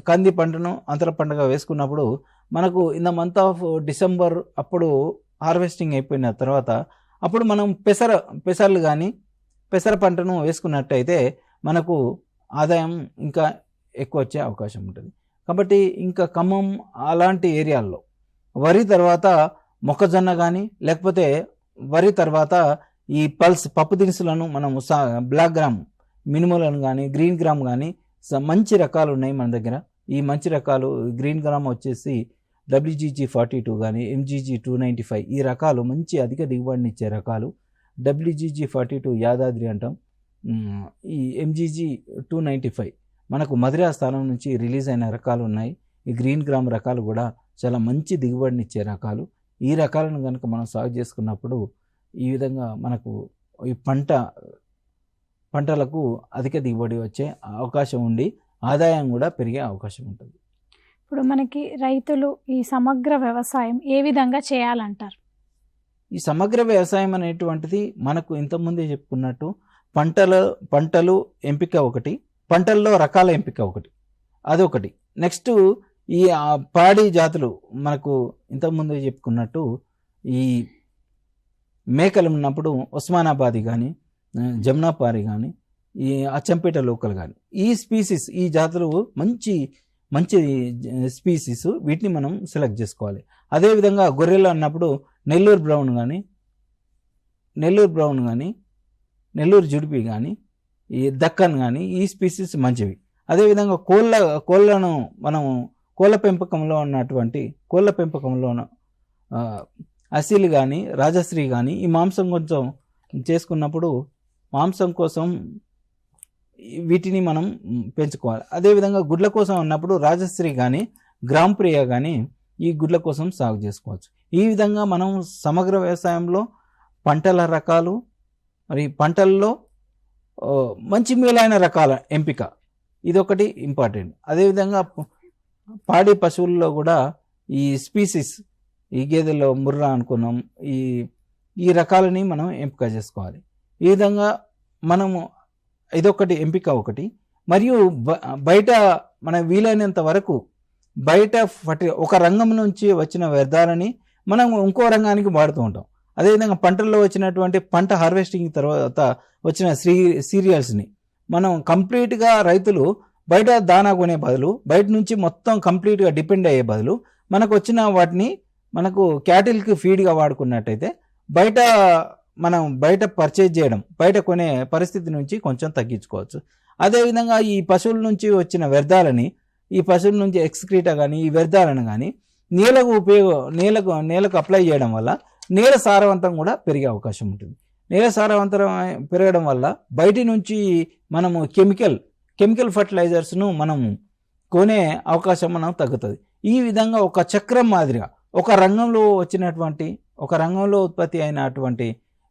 కంది పంటను అంతర పంటగా వేసుకున్నప్పుడు మనకు in the month of December అప్పుడు హార్వెస్టింగ్ అయిపోయిన తర్వాత అప్పుడు మనం పెసర్లు కానీ పెసర పంటను వేసుకున్నట్టయితే మనకు ఆదాయం ఇంకా ఎక్కువ వచ్చే అవకాశం ఉంటుంది. కాబట్టి ఇంకా ఖమ్మం అలాంటి ఏరియాల్లో వరి తర్వాత మొక్కజొన్న కానీ లేకపోతే వరి తర్వాత ఈ పప్పు దినుసులను మనం బ్లాక్ గ్రామ్ మినుములను కానీ గ్రీన్ గ్రామ్ కానీ మంచి రకాలు ఉన్నాయి మన దగ్గర. ఈ మంచి రకాలు గ్రీన్ గ్రామ్ వచ్చేసి WGG42 కానీ MGG295 ఈ రకాలు మంచి అధిక దిగుబడిని ఇచ్చే రకాలు. WGG42 యాదాద్రి అంటాం, ఈ MGG295 మనకు మధురా స్థానం నుంచి రిలీజ్ అయిన రకాలు ఉన్నాయి. ఈ గ్రీన్ గ్రామ్ రకాలు కూడా చాలా మంచి దిగుబడిని ఇచ్చే రకాలు. ఈ రకాలను కనుక మనం సాగు చేసుకున్నప్పుడు ఈ విధంగా మనకు ఈ పంటలకు అధిక దిగుబడి వచ్చే అవకాశం ఉండి ఆదాయం కూడా పెరిగే అవకాశం ఉంటుంది. ఇప్పుడు మనకి రైతులు ఈ సమగ్ర వ్యవసాయం ఏ విధంగా చేయాలంటారు? ఈ సమగ్ర వ్యవసాయం అనేటువంటిది మనకు ఇంతకుముందే చెప్పుకున్నట్టు పంటలు ఎంపిక ఒకటి, పంటల్లో రకాల ఎంపిక ఒకటి, అదొకటి. నెక్స్ట్ ఈ పాడి జాతులు మనకు ఇంతకుముందే చెప్పుకున్నట్టు ఈ మేకలు ఉన్నప్పుడు ఉస్మానాబాదీ కానీ జమునాపారి కానీ ఈ అచ్చంపేట లోకల్ కానీ ఈ స్పీసీస్ ఈ జాతులు మంచి స్పీసీస్, వీటిని మనం సెలెక్ట్ చేసుకోవాలి. అదేవిధంగా గొర్రెలు అన్నప్పుడు నెల్లూరు బ్రౌన్ కానీ నెల్లూరు జుడిపి కానీ ఈ దక్కన్ కానీ ఈ స్పీసీస్ మంచివి. అదేవిధంగా కోళ్ళను మనం కోళ్ళ పెంపకంలో అసీలు కానీ రాజశ్రీ కానీ ఈ మాంసం కొంచెం చేసుకున్నప్పుడు మాంసం కోసం వీటిని మనం పెంచుకోవాలి. అదేవిధంగా గుడ్ల కోసం అన్నప్పుడు రాజశ్రీ కానీ గ్రామ్ ప్రియ కానీ ఈ గుడ్ల కోసం సాగు చేసుకోవచ్చు. ఈ విధంగా మనం సమగ్ర వ్యవసాయంలో పంటల రకాలు మరి పంటల్లో మంచి మేలైన రకాల ఎంపిక ఇదొకటి ఇంపార్టెంట్. అదేవిధంగా పాడి పశువుల్లో కూడా ఈ స్పీసీస్ ఈ గేదెల్లో ముర్రా అనుకున్నాం, ఈ రకాలని మనం ఎంపిక చేసుకోవాలి. ఈ విధంగా మనము ఇదొకటి ఎంపిక ఒకటి. మరియు బయట మన వీలైనంత వరకు బయట ఒక రంగం నుంచి వచ్చిన వ్యర్థాలని మనం ఇంకో రంగానికి వాడుతూ ఉంటాం. అదేవిధంగా పంటల్లో వచ్చినటువంటి పంట హార్వెస్టింగ్ తర్వాత వచ్చిన సీరియల్స్ని మనం కంప్లీట్గా రైతులు బయట దానా కొనే బదులు బయట నుంచి మొత్తం కంప్లీట్గా డిపెండ్ అయ్యే బదులు మనకు వచ్చిన వాటిని మనకు క్యాటిల్కి ఫీడ్గా వాడుకున్నట్టయితే బయట మనం బయట పర్చేజ్ చేయడం, బయట కొనే పరిస్థితి నుంచి కొంచెం తగ్గించుకోవచ్చు. అదేవిధంగా ఈ పశువుల నుంచి వచ్చిన వ్యర్థాలని, ఈ పశువుల నుంచి ఎక్స్క్రీటా కానీ ఈ వ్యర్థాలను కానీ నేలకు అప్లై చేయడం వల్ల నేల సారవంతం కూడా పెరిగే అవకాశం ఉంటుంది. నేల సారవంతం పెరగడం వల్ల బయటి నుంచి మనము కెమికల్ ఫర్టిలైజర్స్ను మనము కొనే అవకాశం మనకు తగ్గుతుంది. ఈ విధంగా ఒక చక్రం మాదిరిగా ఒక రంగంలో ఉత్పత్తి అయినటువంటి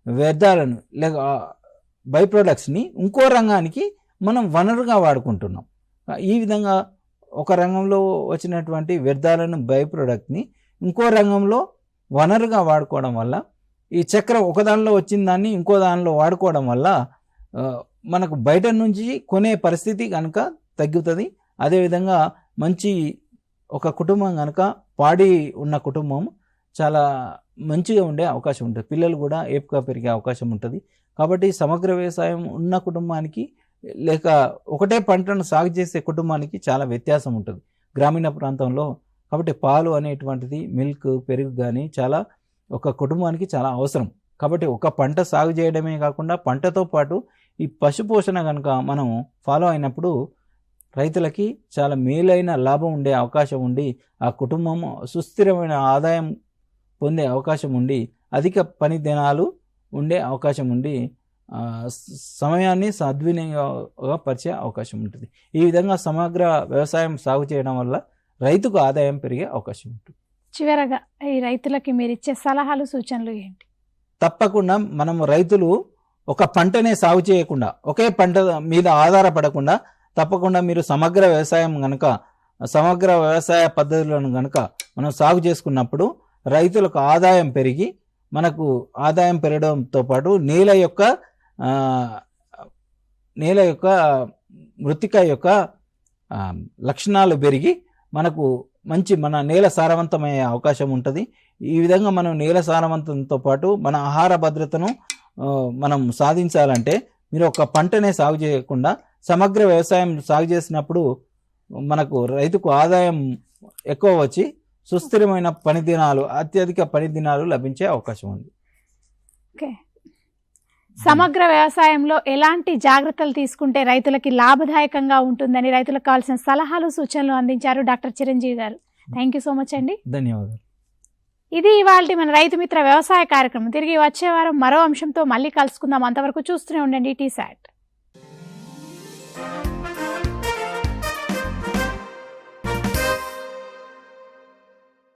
వ్యర్థాలను లేక బై ప్రొడక్ట్స్ని ఇంకో రంగానికి మనం వనరుగా వాడుకుంటున్నాం. ఈ విధంగా ఒక రంగంలో వచ్చినటువంటి వ్యర్థాలను బై ప్రొడక్ట్ని ఇంకో రంగంలో వనరుగా వాడుకోవడం వల్ల ఈ చక్రం ఒక దానిలో వచ్చిన దాన్ని ఇంకో దానిలో వాడుకోవడం వల్ల మనకు బయట నుంచి కొనే పరిస్థితి కనుక తగ్గుతుంది. అదేవిధంగా మంచి ఒక కుటుంబం కనుక పాడి ఉన్న కుటుంబం చాలా మంచిగా ఉండే అవకాశం ఉంటుంది. పిల్లలు కూడా ఏపుగా పెరిగే అవకాశం ఉంటుంది. కాబట్టి సమగ్ర వ్యవసాయం ఉన్న కుటుంబానికి లేక ఒకటే పంటను సాగు చేసే కుటుంబానికి చాలా వ్యత్యాసం ఉంటుంది గ్రామీణ ప్రాంతంలో. కాబట్టి పాలు అనేటువంటిది, మిల్క్, పెరుగు కానీ చాలా ఒక కుటుంబానికి చాలా అవసరం. కాబట్టి ఒక పంట సాగు చేయడమే కాకుండా పంటతో పాటు ఈ పశుపోషణ కనుక మనం ఫాలో అయినప్పుడు రైతులకి చాలా మేలైన లాభం ఉండే అవకాశం ఉండి ఆ కుటుంబం సుస్థిరమైన ఆదాయం పొందే అవకాశం ఉండి అధిక పని దినాలు ఉండే అవకాశం ఉండి సమయాన్ని సద్వినియోగపరిచే అవకాశం ఉంటుంది. ఈ విధంగా సమగ్ర వ్యవసాయం సాగు చేయడం వల్ల రైతుకు ఆదాయం పెరిగే అవకాశం ఉంటుంది. చివరగా ఈ రైతులకి మీరు ఇచ్చే సలహాలు, సూచనలు ఏంటి? తప్పకుండా మనము రైతులు ఒక పంటనే సాగు చేయకుండా, ఒకే పంట మీద ఆధారపడకుండా తప్పకుండా మీరు సమగ్ర వ్యవసాయ పద్ధతులను కనుక మనం సాగు చేసుకున్నప్పుడు రైతులకు ఆదాయం పెరిగి మనకు ఆదాయం పెరగడంతో పాటు నేల యొక్క మృత్తిక యొక్క లక్షణాలు పెరిగి మనకు మన నేల సారవంతమయ్యే అవకాశం ఉంటుంది. ఈ విధంగా మనం నేల సారవంతంతో పాటు మన ఆహార భద్రతను మనం సాధించాలంటే మీరు ఒక పంటనే సాగు చేయకుండా సమగ్ర వ్యవసాయం సాగు చేసినప్పుడు మనకు రైతుకు ఆదాయం ఎక్కువ వచ్చి సుస్థిరమైన అత్యధిక పని దినాలు లభించే అవకాశం ఉంది. ఓకే, సమగ్ర వ్యవసాయంలో ఎలాంటి జాగ్రత్తలు తీసుకుంటే రైతులకి లాభదాయకంగా ఉంటుందని రైతులకు కావాల్సిన సలహాలు, సూచనలు అందించారు డాక్టర్ చిరంజీవి గారు. థ్యాంక్ యూ సో మచ్ అండి. ధన్యవాదాలు. ఇది ఇవాల్టి మన రైతు మిత్ర వ్యవసాయ కార్యక్రమం. తిరిగి వచ్చే వారం మరో అంశంతో మళ్ళీ కలుసుకుందాం. అంతవరకు చూస్తూనే ఉండండి టీసాట్.